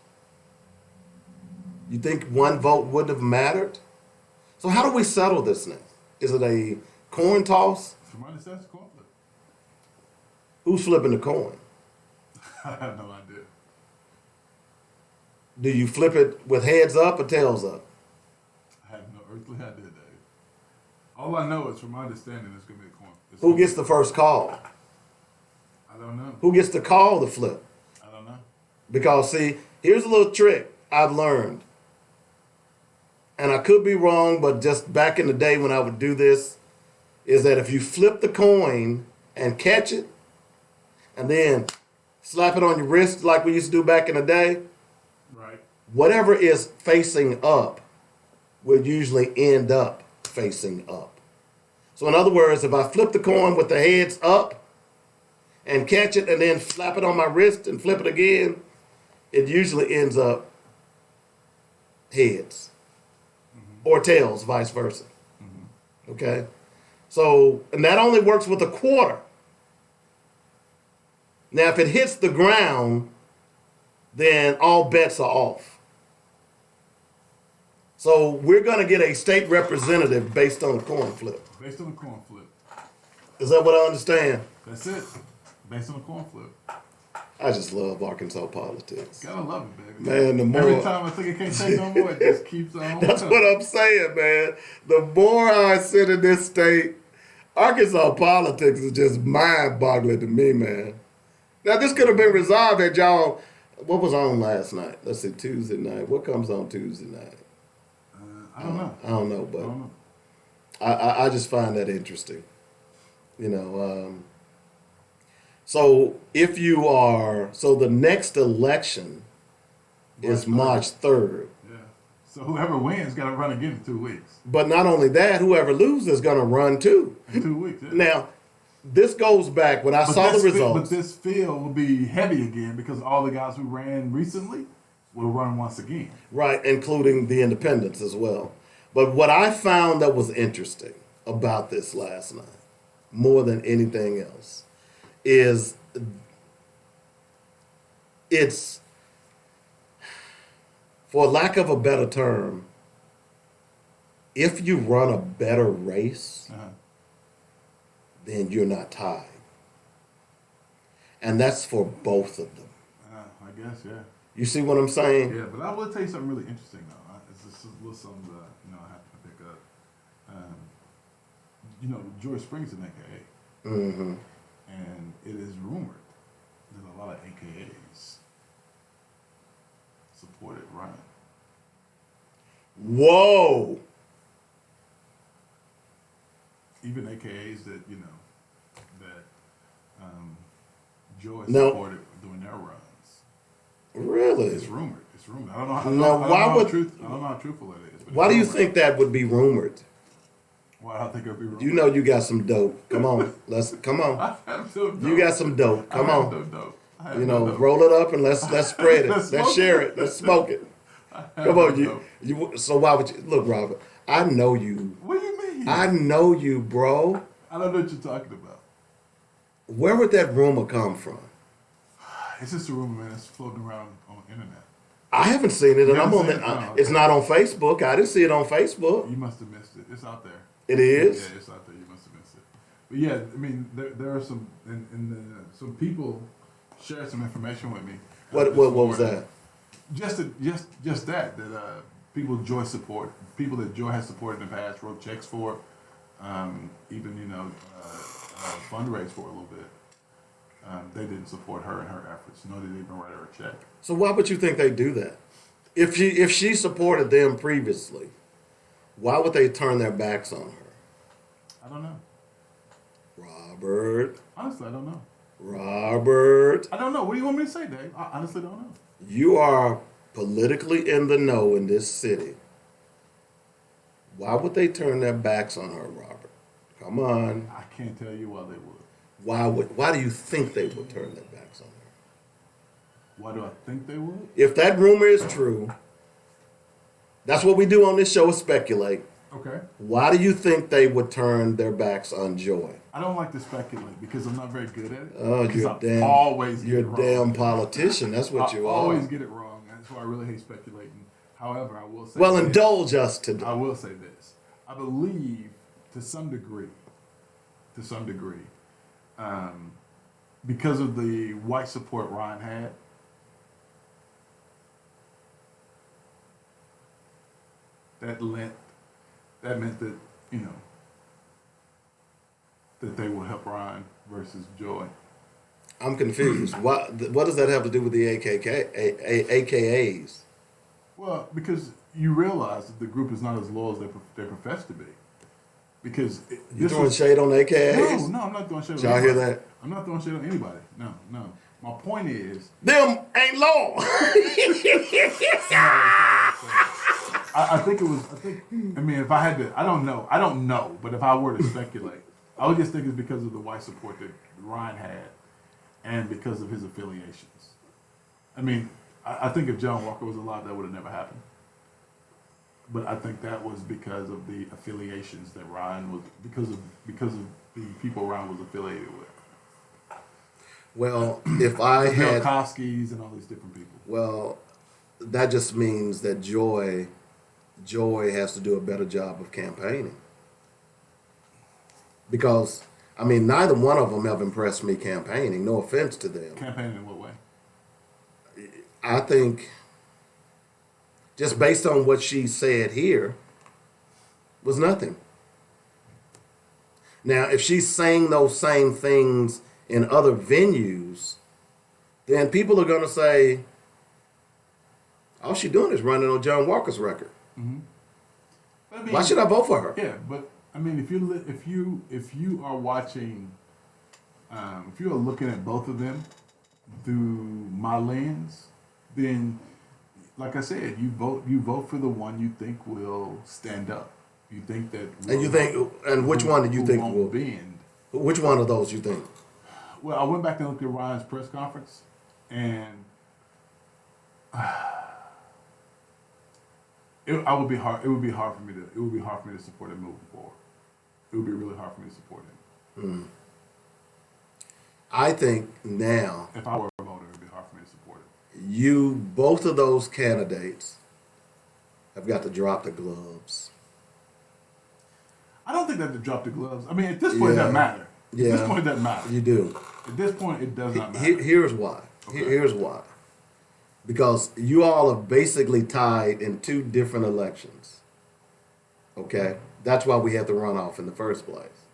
You think one vote wouldn't have mattered? So how do we settle this now? Is it a coin toss? Somebody says coin flip. Who's flipping the coin? I have no idea. Do you flip it with heads up or tails up? I have no earthly idea, Dave. All I know is, from my understanding, it's going to be a coin. Who gets the first call? I don't know. Who gets to call the flip? I don't know. Because, see, here's a little trick I've learned. And I could be wrong, but just back in the day when I would do this, is that if you flip the coin and catch it, and then slap it on your wrist like we used to do back in the day, Right. whatever is facing up will usually end up facing up. So in other words, if I flip the coin with the heads up and catch it and then slap it on my wrist and flip it again, it usually ends up heads or tails, vice versa. Okay? So, and that only works with a quarter. Now, if it hits the ground, then all bets are off. So we're going to get a state representative based on a coin flip. Based on a coin flip. Is that what I understand? That's it. Based on a coin flip. I just love Arkansas politics. Gotta love it, baby. Man, the more... Every time I think I can't take no more, it just keeps on. That's what I'm saying, man. The more I sit in this state, Arkansas politics is just mind-boggling to me, man. Now, this could have been resolved had y'all... What was on last night? Let's see, Tuesday night. What comes on Tuesday night? I don't know. I don't know, but I don't know. I just find that interesting. You know, so if you are... So the next election is March 3rd. Yeah. So whoever wins got to run again in 2 weeks. But not only that, whoever loses is going to run too. In 2 weeks, yeah. Now, this goes back when I saw the results. But this field will be heavy again because all the guys who ran recently will run once again. Right, including the independents as well. But what I found that was interesting about this last night, more than anything else, is it's, for lack of a better term, if you run a better race, then you're not tied. And that's for both of them. I guess, yeah. You see what I'm saying? Yeah, but I will tell you something really interesting, though. It's just a little something that, I have to pick up. George Springs is an AKA. Mm-hmm. And it is rumored that a lot of AKAs supported Ryan. Whoa! Even AKAs that, Joy No. supported doing their runs. Really? It's rumored. It's rumored. I don't know how, Now, I don't know how truthful it is. But Why it's do you rumored. think that would be rumored? Why do I think it would be rumored? You know you got some dope. Come on. Come on. I have no dope. You got some dope. Come I have on. no dope. I have You no know, dope. roll it up and let's spread it. Let's Let's smoke share it. it. Let's smoke it. I have Come on, no you. dope. So why would you look, Robert? I know you. What do you mean? I know you, bro. I don't know what you're talking about. Where would that rumor come from? It's just a rumor, man. It's floating around on the internet. I haven't seen it, and You I'm on haven't the. seen it? No. It's not on Facebook. I didn't see it on Facebook. You must have missed it. It's out there. It is. Yeah, it's out there. You must have missed it. But yeah, I mean, there are some, some people shared some information with me. What was that? Just that people Joy support, people that Joy has supported in the past, wrote checks for, even fundraise for a little bit. They didn't support her in her efforts, nor did they even write her a check. So why would you think they do that? If she supported them previously, why would they turn their backs on her? I don't know. Robert. Honestly, I don't know. Robert. I don't know. What do you want me to say, Dave? I honestly don't know. You are politically in the know in this city. Why would they turn their backs on her, Robert? Come on. I can't tell you why they would. Why do you think they would turn their backs on her? Why do I think they would? If that rumor is true, that's what we do on this show is speculate. Okay. Why do you think they would turn their backs on Joy? I don't like to speculate because I'm not very good at it. Oh, Because you're always get you're it a wrong. damn politician. That's what I you always are. get it wrong. That's why I really hate speculating. However, I will say Well, this. indulge us today. I will say this. I believe to some degree, because of the white support Ryan had, that meant that, that they will help Ryan versus Joy. I'm confused. What does that have to do with the AKAs? Well, because you realize that the group is not as loyal as they profess to be. because You throwing shade on AKAs? No, I'm not throwing shade. Did y'all hear that? I'm not throwing shade on anybody. No. My point is, them ain't law. I think it was. I mean, if I had to, I don't know. But if I were to speculate, I would just think it's because of the white support that Ryan had, and because of his affiliations. I mean, I think if John Walker was alive, that would have never happened. But I think that was because of the affiliations that Ryan was, because of the people Ryan was affiliated with. Well, if I had Koski's and all these different people. Well, that just means that Joy has to do a better job of campaigning. Because, I mean, neither one of them have impressed me campaigning. No offense to them. Campaigning in what way? I think, just based on what she said here, was nothing. Now, if she's saying those same things in other venues, then people are going to say, all she's doing is running on John Walker's record. Mm-hmm. I mean, why should I vote for her? Yeah, but I mean, if you are watching, if you are looking at both of them through my lens, then, like I said, you vote for the one you think will stand up. You think that, and which one do you think will bend? Which one of those you think? Well, I went back and looked at Ryan's press conference, and it would be hard for me to support him moving forward. It would be really hard for me to support him. I think now, if I were a voter, it would be hard for me to support him. Both of those candidates have got to drop the gloves. I don't think that to drop the gloves. I mean, at this point, it doesn't matter. Yeah. At this point, it doesn't matter. You do. At this point, it does not matter. Here's why. Okay. Here's why. Because you all are basically tied in two different elections. Okay? That's why we had the runoff in the first place.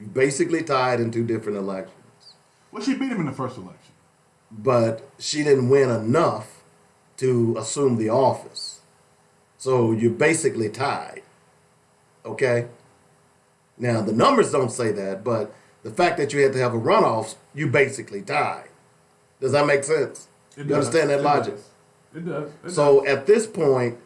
You basically tied in two different elections. Well, she beat him in the first election. But she didn't win enough to assume the office. So you're basically tied. Okay? Now, the numbers don't say that, but the fact that you had to have a runoff, you basically tied. Does that make sense? You understand that logic? It does. So at this point,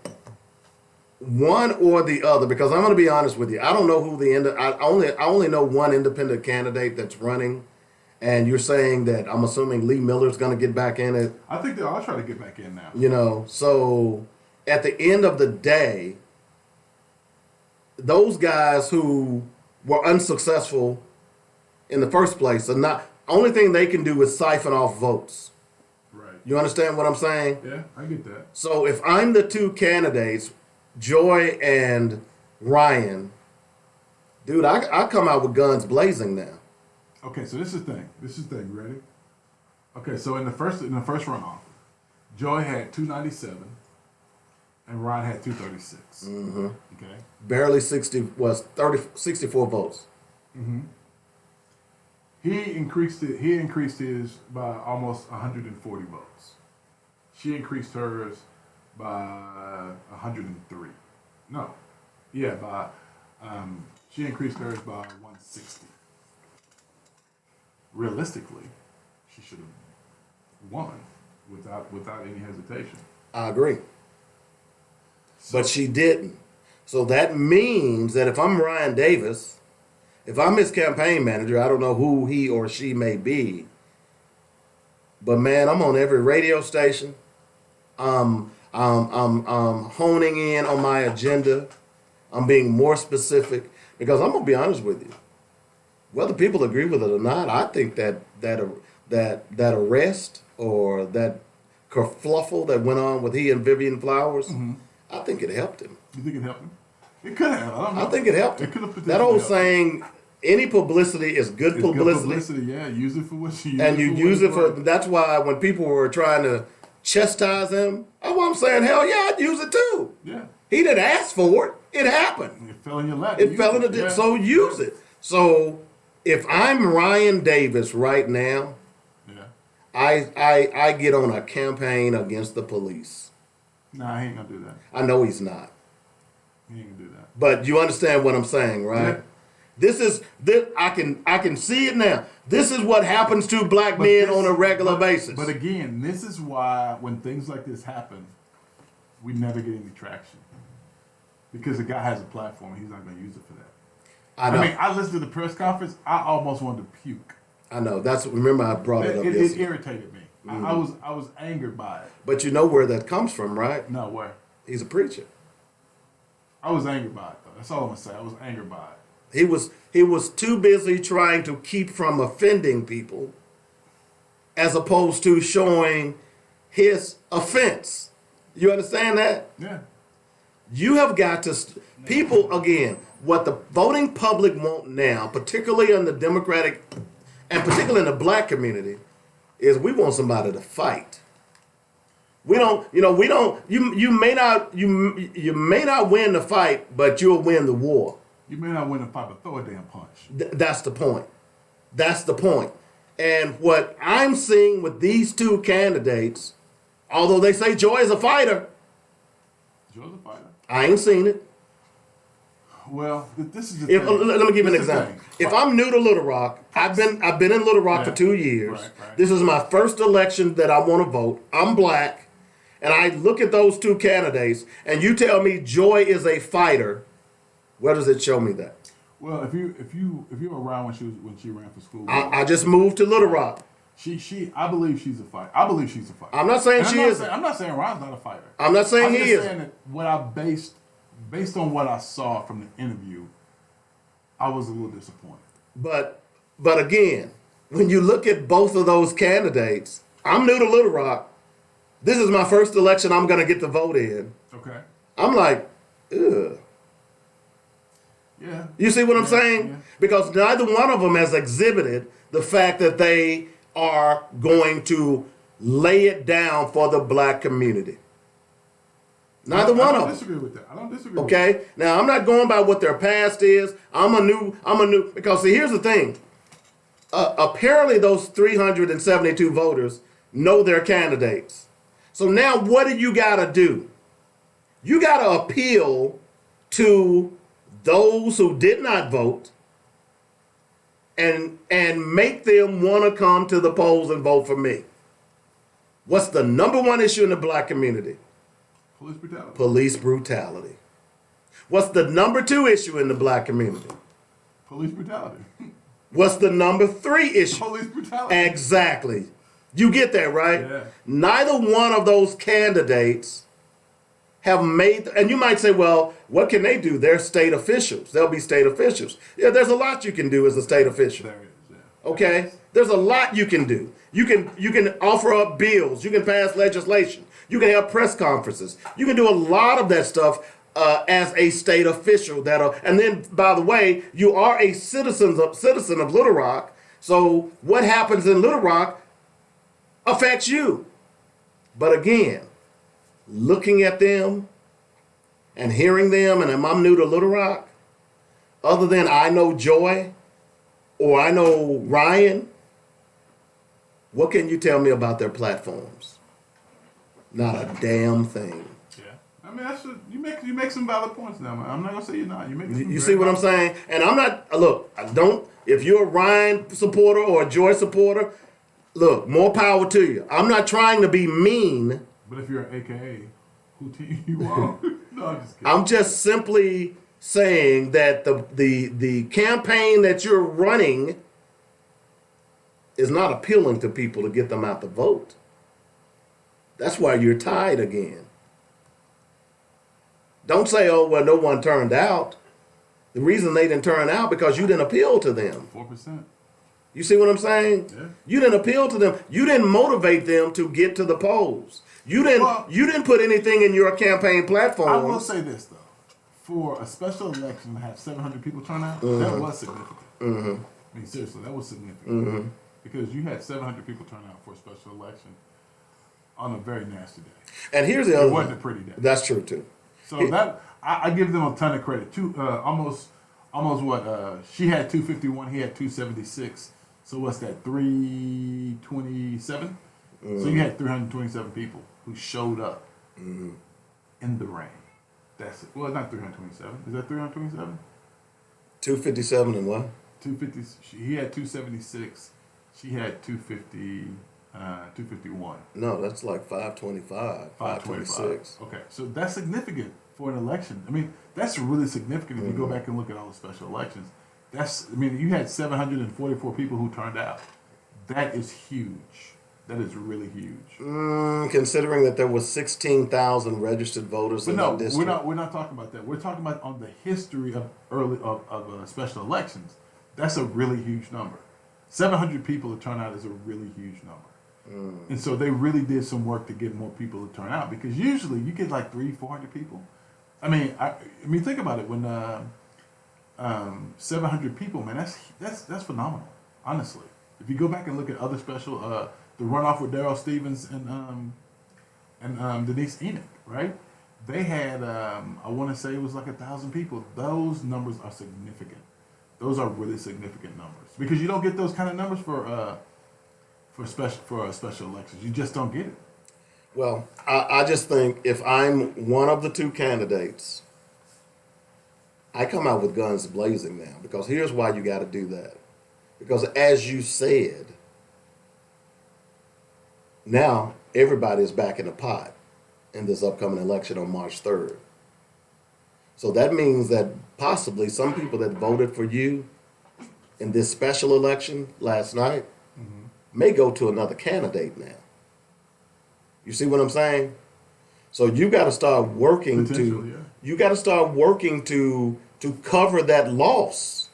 one or the other, because I'm going to be honest with you, I don't know who I only know one independent candidate that's running, and you're saying that I'm assuming Lee Miller's going to get back in it. I think they'll all try to get back in now. You know, so at the end of the day, those guys who were unsuccessful in the first place are not. Only thing they can do is siphon off votes. Right. You understand what I'm saying? Yeah, I get that. So if I'm the two candidates, Joy and Ryan, dude, I come out with guns blazing now. Okay, so this is the thing. Ready? Okay, so in the first runoff, Joy had 297, and Ryan had 236. Mm-hmm. Okay. Barely 64 votes. Mm-hmm. He increased his by almost 140 votes. She increased hers by 103. No. Yeah, she increased hers by 160. Realistically, she should have won without any hesitation. I agree. But she didn't. So that means that if I'm Ryan Davis, if I'm his campaign manager, I don't know who he or she may be, but man, I'm on every radio station. I'm honing in on my agenda. I'm being more specific because I'm gonna be honest with you. Whether people agree with it or not, I think that arrest or that kerfluffle that went on with he and Vivian Flowers, mm-hmm. I think it helped him. You think it helped him? It could have. I don't know. I think it helped him. It could have that old saying, any publicity is good publicity. Good publicity, yeah. Use it for what you use. And you use it for. That's why when people were trying to chastise him, I'm saying, hell yeah, I'd use it too. Yeah. He didn't ask for it. It happened. It fell in your lap. It fell in the yeah. So use it. So if I'm Ryan Davis right now, yeah, I get on a campaign against the police. Nah, he ain't gonna do that. I know he's not. He ain't gonna do that. But you understand what I'm saying, right? Yeah. I can see it now. This is what happens to black men on a regular basis. But again, this is why when things like this happen, we never get any traction. Because the guy has a platform, he's not going to use it for that. I know. I mean, I listened to the press conference. I almost wanted to puke. I know. Remember I brought it up It yesterday. irritated me. Mm-hmm. I was angered by it. But you know where that comes from, right? No, where? He's a preacher. I was angered by it, though. That's all I'm going to say. I was angered by it. He was too busy trying to keep from offending people as opposed to showing his offense. You understand that? Yeah. You have got to, people, again, what the voting public want now, particularly in the Democratic, and particularly in the black community, is we want somebody to fight. You may not win the fight, but you'll win the war. You may not win the fight, but throw a damn punch. That's the point. That's the point. And what I'm seeing with these two candidates, although they say Joy is a fighter, Joy's a fighter. I ain't seen it. Well, this is the thing. Let me give you an example. If I'm new to Little Rock, I've been in Little Rock for 2 years. Right. This is my first election that I want to vote. I'm black, and I look at those two candidates, and you tell me Joy is a fighter. Where does it show me that? Well, if you were around when she ran for school, I just moved to Little Rock. I believe she's a fighter. I believe she's a fighter. I'm not saying she is. I'm not saying Ron's not a fighter. I'm not saying he is. I'm saying that what I based on what I saw from the interview, I was a little disappointed. But again, when you look at both of those candidates, I'm new to Little Rock. This is my first election I'm going to get to vote in. Okay. I'm like, ugh. Yeah. You see what I'm saying? Yeah. Because neither one of them has exhibited the fact that they are going to lay it down for the black community. Neither one of them. I don't disagree with that. I don't disagree. Okay? With that. Now, I'm not going by what their past is. I'm a new, because see, here's the thing. Apparently those 372 voters know their candidates. So now what do you got to do? You got to appeal to those who did not vote and make them want to come to the polls and vote for me. What's the number one issue in the black community? Police brutality. Police brutality. What's the number two issue in the black community? Police brutality. What's the number three issue? Police brutality. Exactly. You get that, right? Yeah. Neither one of those candidates have made, and you might say, well, what can they do? They're state officials. They'll be state officials. Yeah, there's a lot you can do as a state official. There is, yeah. Okay? There's a lot you can do. You can offer up bills. You can pass legislation. You can have press conferences. You can do a lot of that stuff as a state official. And then, by the way, you are a citizen of Little Rock. So what happens in Little Rock affects you. But again, looking at them and hearing them, and I'm new to Little Rock, other than I know Joy or I know Ryan, what can you tell me about their platforms? Not a damn thing. Yeah. I mean, you make some valid points now, man. I'm not gonna say you're not. You see what I'm saying? And I'm not, look, if you're a Ryan supporter or a Joy supporter, look, more power to you. I'm not trying to be mean. But if you're an AKA, who team you are? No, I'm just kidding. I'm just simply saying that the campaign that you're running is not appealing to people to get them out to vote. That's why you're tied again. Don't say, oh, well, no one turned out. The reason they didn't turn out because you didn't appeal to them. 4%. You see what I'm saying? Yeah. You didn't appeal to them. You didn't motivate them to get to the polls. You didn't put anything in your campaign platform. I will say this though, for a special election to have 700 people turn out, that was significant. Mm-hmm. I mean, seriously, that was significant Mm-hmm. because you had 700 people turn out for a special election on a very nasty day. And here's the other. It wasn't a pretty day. That's true too. So that I give them a ton of credit. Almost what she had 251, he had 276. So what's that? 327. So you had 327 people who showed up in the rain. That's it. Well, not 327. Is that 327? 257 and what? 250. He had 276. She had 250. 251. No, that's like 525, 526. Okay, so that's significant for an election. I mean, that's really significant if you go back and look at all the special elections. You had 744 people who turned out. That is huge. That is really huge. Considering that there was 16,000 registered voters in that district. We're not talking about that. We're talking about on the history of special elections. That's a really huge number. 700 people to turn out is a really huge number. And so they really did some work to get more people to turn out, because usually you get like 300-400 people. I mean, think about it. When 700 people, man, that's phenomenal. Honestly, if you go back and look at other special, the runoff with Darrell Stevens and Denise Enoch, right? They had, I want to say it was like 1,000 people. Those numbers are significant. Those are really significant numbers, because you don't get those kind of numbers for special elections. You just don't get it. Well, I just think if I'm one of the two candidates, I come out with guns blazing now, because here's why you got to do that. Because as you said, now everybody is back in the pot in this upcoming election on March 3rd. So that means that possibly some people that voted for you in this special election last night may go to another candidate now. You see what I'm saying? So you got to start working to cover that loss,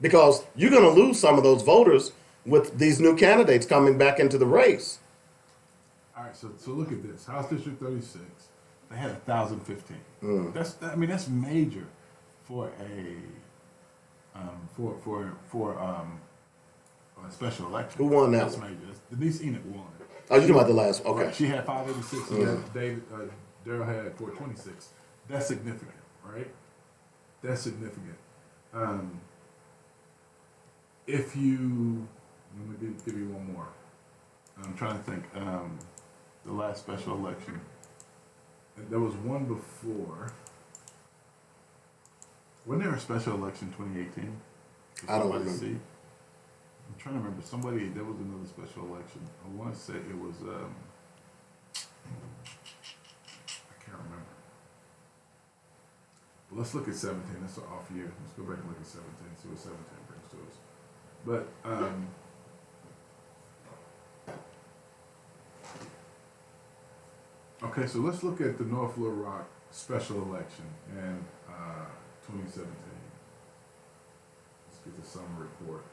because you're going to lose some of those voters with these new candidates coming back into the race. All right, so look at this. House District 36, they had 1,015. That's major for a special election. Who won that That's one? major. Denise Enoch won. Oh, you're talking about the last one. Okay. Right, she had 586 and Darrell had 426. That's significant, right? That's significant. If you, let me give you one more. I'm trying to think. The last special election. There was one before. Wasn't there a special election 2018? I don't remember. See? I'm trying to remember. There was another special election. I want to say it was, I can't remember. But let's look at 17. That's an off year. Let's go back and look at 17, see what 17 brings to us. But, okay, so let's look at the North Little Rock special election in 2017. Let's get the summary report.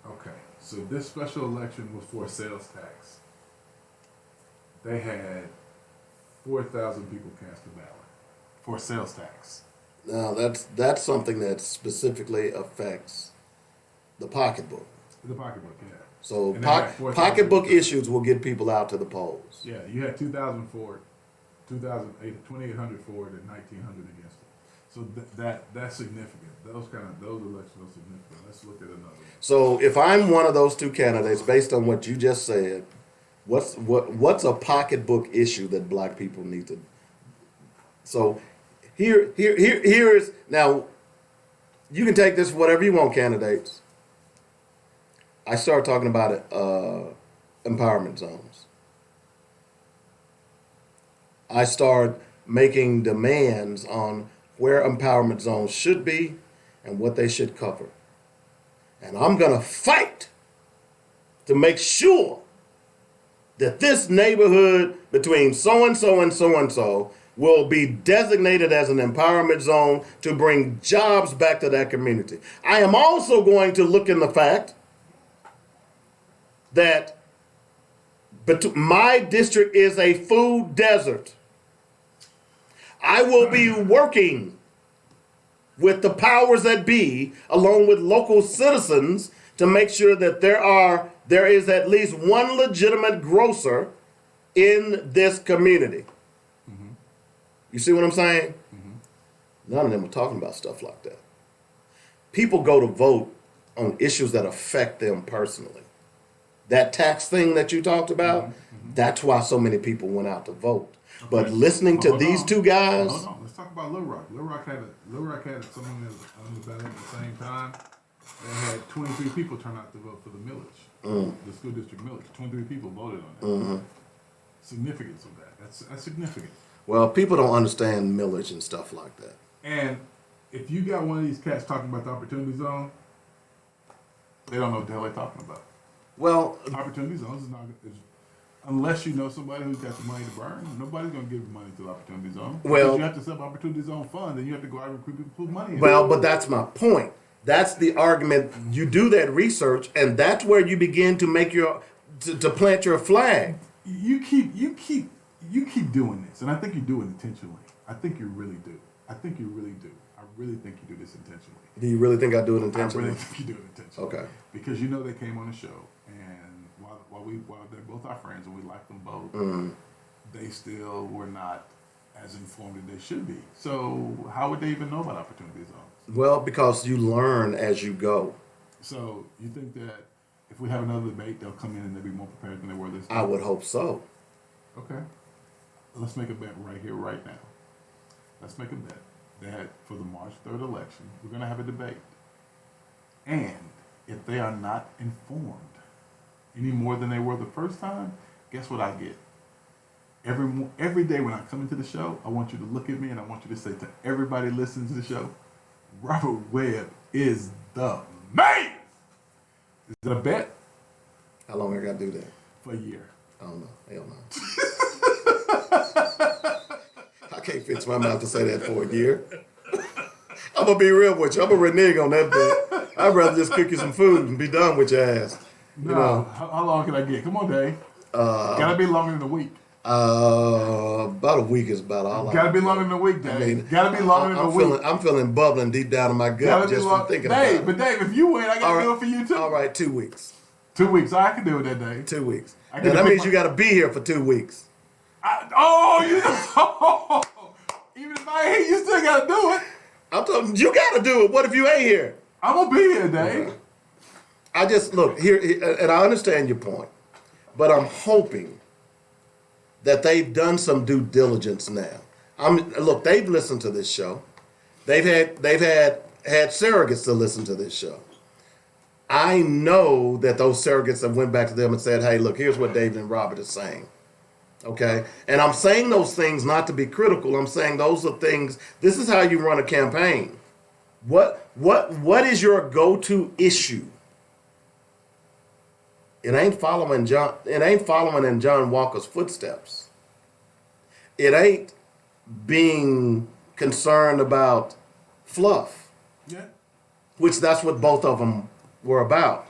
Okay, so this special election was for a sales tax. They had 4,000 people cast a ballot for a sales tax. Now that's something that specifically affects the pocketbook. The pocketbook, yeah. So pocketbook issues will get people out to the polls. Yeah, you had 2,000 for it, 2,800 for it, and 1,900 against it. So that's significant. Those elections are significant. Let's look at another one. So if I'm one of those two candidates, based on what you just said, what's a pocketbook issue that black people need to? So here's now. You can take this for whatever you want, candidates. I started talking about empowerment zones. I started making demands on where empowerment zones should be and what they should cover. And I'm going to fight to make sure that this neighborhood between so-and-so and so-and-so will be designated as an empowerment zone to bring jobs back to that community. I am also going to look in the fact that my district is a food desert. I will be working with the powers that be, along with local citizens, to make sure that there is at least one legitimate grocer in this community. Mm-hmm. You see what I'm saying? Mm-hmm. None of them are talking about stuff like that. People go to vote on issues that affect them personally. that tax thing that you talked about, that's why so many people went out to vote. Okay. But listening to these two guys, Hold on. Let's talk about Little Rock. Little Rock had someone that was on the ballot at the same time. They had 23 people turn out to vote for the millage, the school district millage. 23 people voted on that. Significance of that. That's significant. well, people don't understand millage and stuff like that. And if you got one of these cats talking about the opportunity zone, they don't know what the hell they're talking about. Well, Opportunity zones unless you know somebody who's got the money to burn, nobody's going to give money to the opportunity zone. Well- Because you have to set up opportunity zone fund, and you have to go out and recruit people to put money in. well, but that's my point. That's the argument. You do that research, and that's where you begin to make to plant your flag. You keep doing this, and I think you do it intentionally. I think you really do. I really think you do this intentionally. Do you really think I do it I intentionally? really think you do it intentionally. Okay. Because you know they came on the show, and while they're both our friends and we like them both, they still were not as informed as they should be. So how would they even know about opportunity zones? Well, because you learn as you go. So you think that if we have another debate, they'll come in and they'll be more prepared than they were this time? I would hope so. Okay. Let's make a bet right here, right now. Let's make a bet that for the March 3rd election, we're going to have a debate. And if they are not informed any more than they were the first time, guess what I get? Every day when I come into the show, I want you to look at me and I want you to say to everybody listening to the show, Robert Webb is the man! Is that a bet? How long I got to do that? For a year. I don't know. Hell no. I can't fix my mouth to say that for a year. I'm going to be real with you. I'm going to renege on that bet. I'd rather just cook you some food and be done with your ass. No. You know? How long can I get? Come on, Dave. Gotta be longer than a week. About a week is about all. Gotta be longer than a week, Dave. I mean, gotta be longer than a week. I'm feeling bubbling deep down in my gut just from thinking Dave, about it. but Dave, if you win, I gotta do it for you too. All right, 2 weeks. 2 weeks. I can do it that day. 2 weeks. I Now, that means you got to be here for 2 weeks. Even if I ain't here, you still gotta do it. I'm talking. You got to do it. What if you ain't here? I'm gonna be here, Dave. I just look here, and I understand your point, but I'm hoping that they've done some due diligence now. Look, they've listened to this show. They've had surrogates to listen to this show. I know that those surrogates have went back to them and said, "Hey, look, here's what David and Robert are saying." Okay, and I'm saying those things not to be critical. I'm saying those are things. This is how you run a campaign. What is your go-to issue? It ain't following in John Walker's footsteps. It ain't being concerned about fluff. Yeah. Which that's what both of them were about.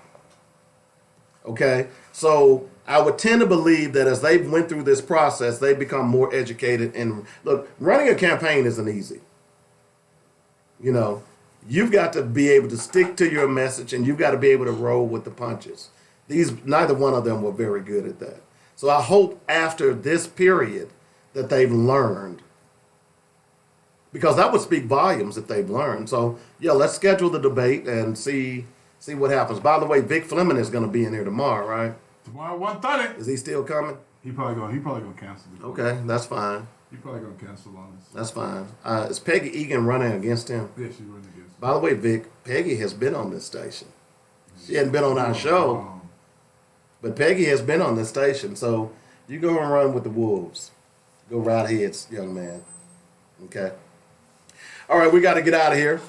Okay? So I would tend to believe that as they went through this process, they become more educated. And look, running a campaign isn't easy. You know, you've got to be able to stick to your message and you've got to be able to roll with the punches. Neither one of them were very good at that. So I hope after this period that they've learned, because that would speak volumes if they've learned. So yeah, let's schedule the debate and see what happens. By the way, Vic Fleming is going to be in here tomorrow, right? Tomorrow 1:30. Is he still coming? He probably gonna cancel. Okay, that's fine. He probably gonna cancel on us. That's fine. Is Peggy Egan running against him? Yeah, she's running against him. By the way, Vic, Peggy has been on this station. She hadn't been on our show, but Peggy has been on this station. So you go and run with the Wolves. Go right ahead, young man. Okay. All right, we got to get out of here.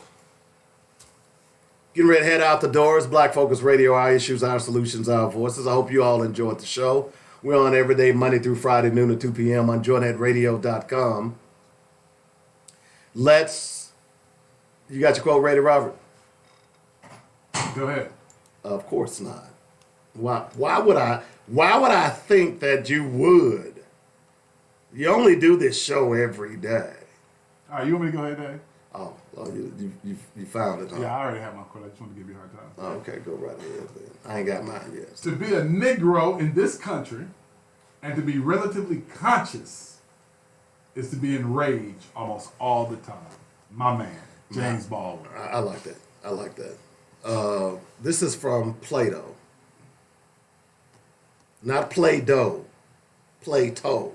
Getting ready to head out the doors. Black Focus Radio, our issues, our solutions, our voices. I hope you all enjoyed the show. We're on every day, Monday through Friday, noon to 2 p.m. on joynetradio.com. You got your quote ready, Robert? Go ahead. Of course not. Why would I think that you would? You only do this show every day. All right, you want me to go ahead, Dave? Oh, you found it, huh? Yeah, I already have my quote. I just want to give you a hard time. Oh, okay, go right ahead then. I ain't got mine yet. To be a Negro in this country and to be relatively conscious is to be enraged almost all the time. My man, James Baldwin. I like that. This is from Plato. not Play-Doh, Play-Toe.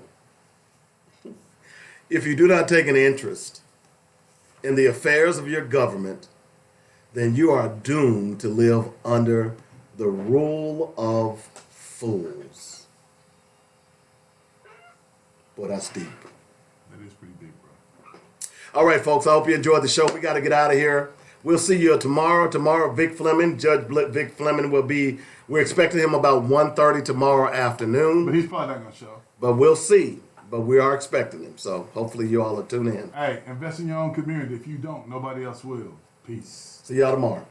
If you do not take an interest in the affairs of your government, then you are doomed to live under the rule of fools. Boy, that's deep. That is pretty big, bro. All right, folks, I hope you enjoyed the show. We got to get out of here. We'll see you tomorrow. Tomorrow, Vic Fleming, Vic Fleming will be, we're expecting him about 1:30 tomorrow afternoon. But he's probably not going to show. But we'll see. But we are expecting him. So hopefully you all will tune in. Hey, invest in your own community. If you don't, nobody else will. Peace. See y'all tomorrow.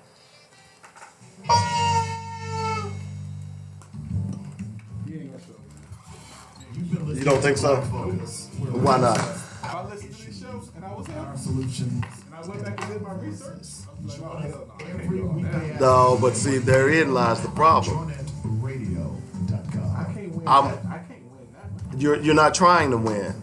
You don't think so? Why not? I listened to this show and I was Our solutions. and I went back and did my research. I was like, oh, hell no, I can't Every go on that. weekday. No, but see, therein lies the problem. JohnNetRadio.com. I can't win I'm- that. I can't win that one. You're not trying to win.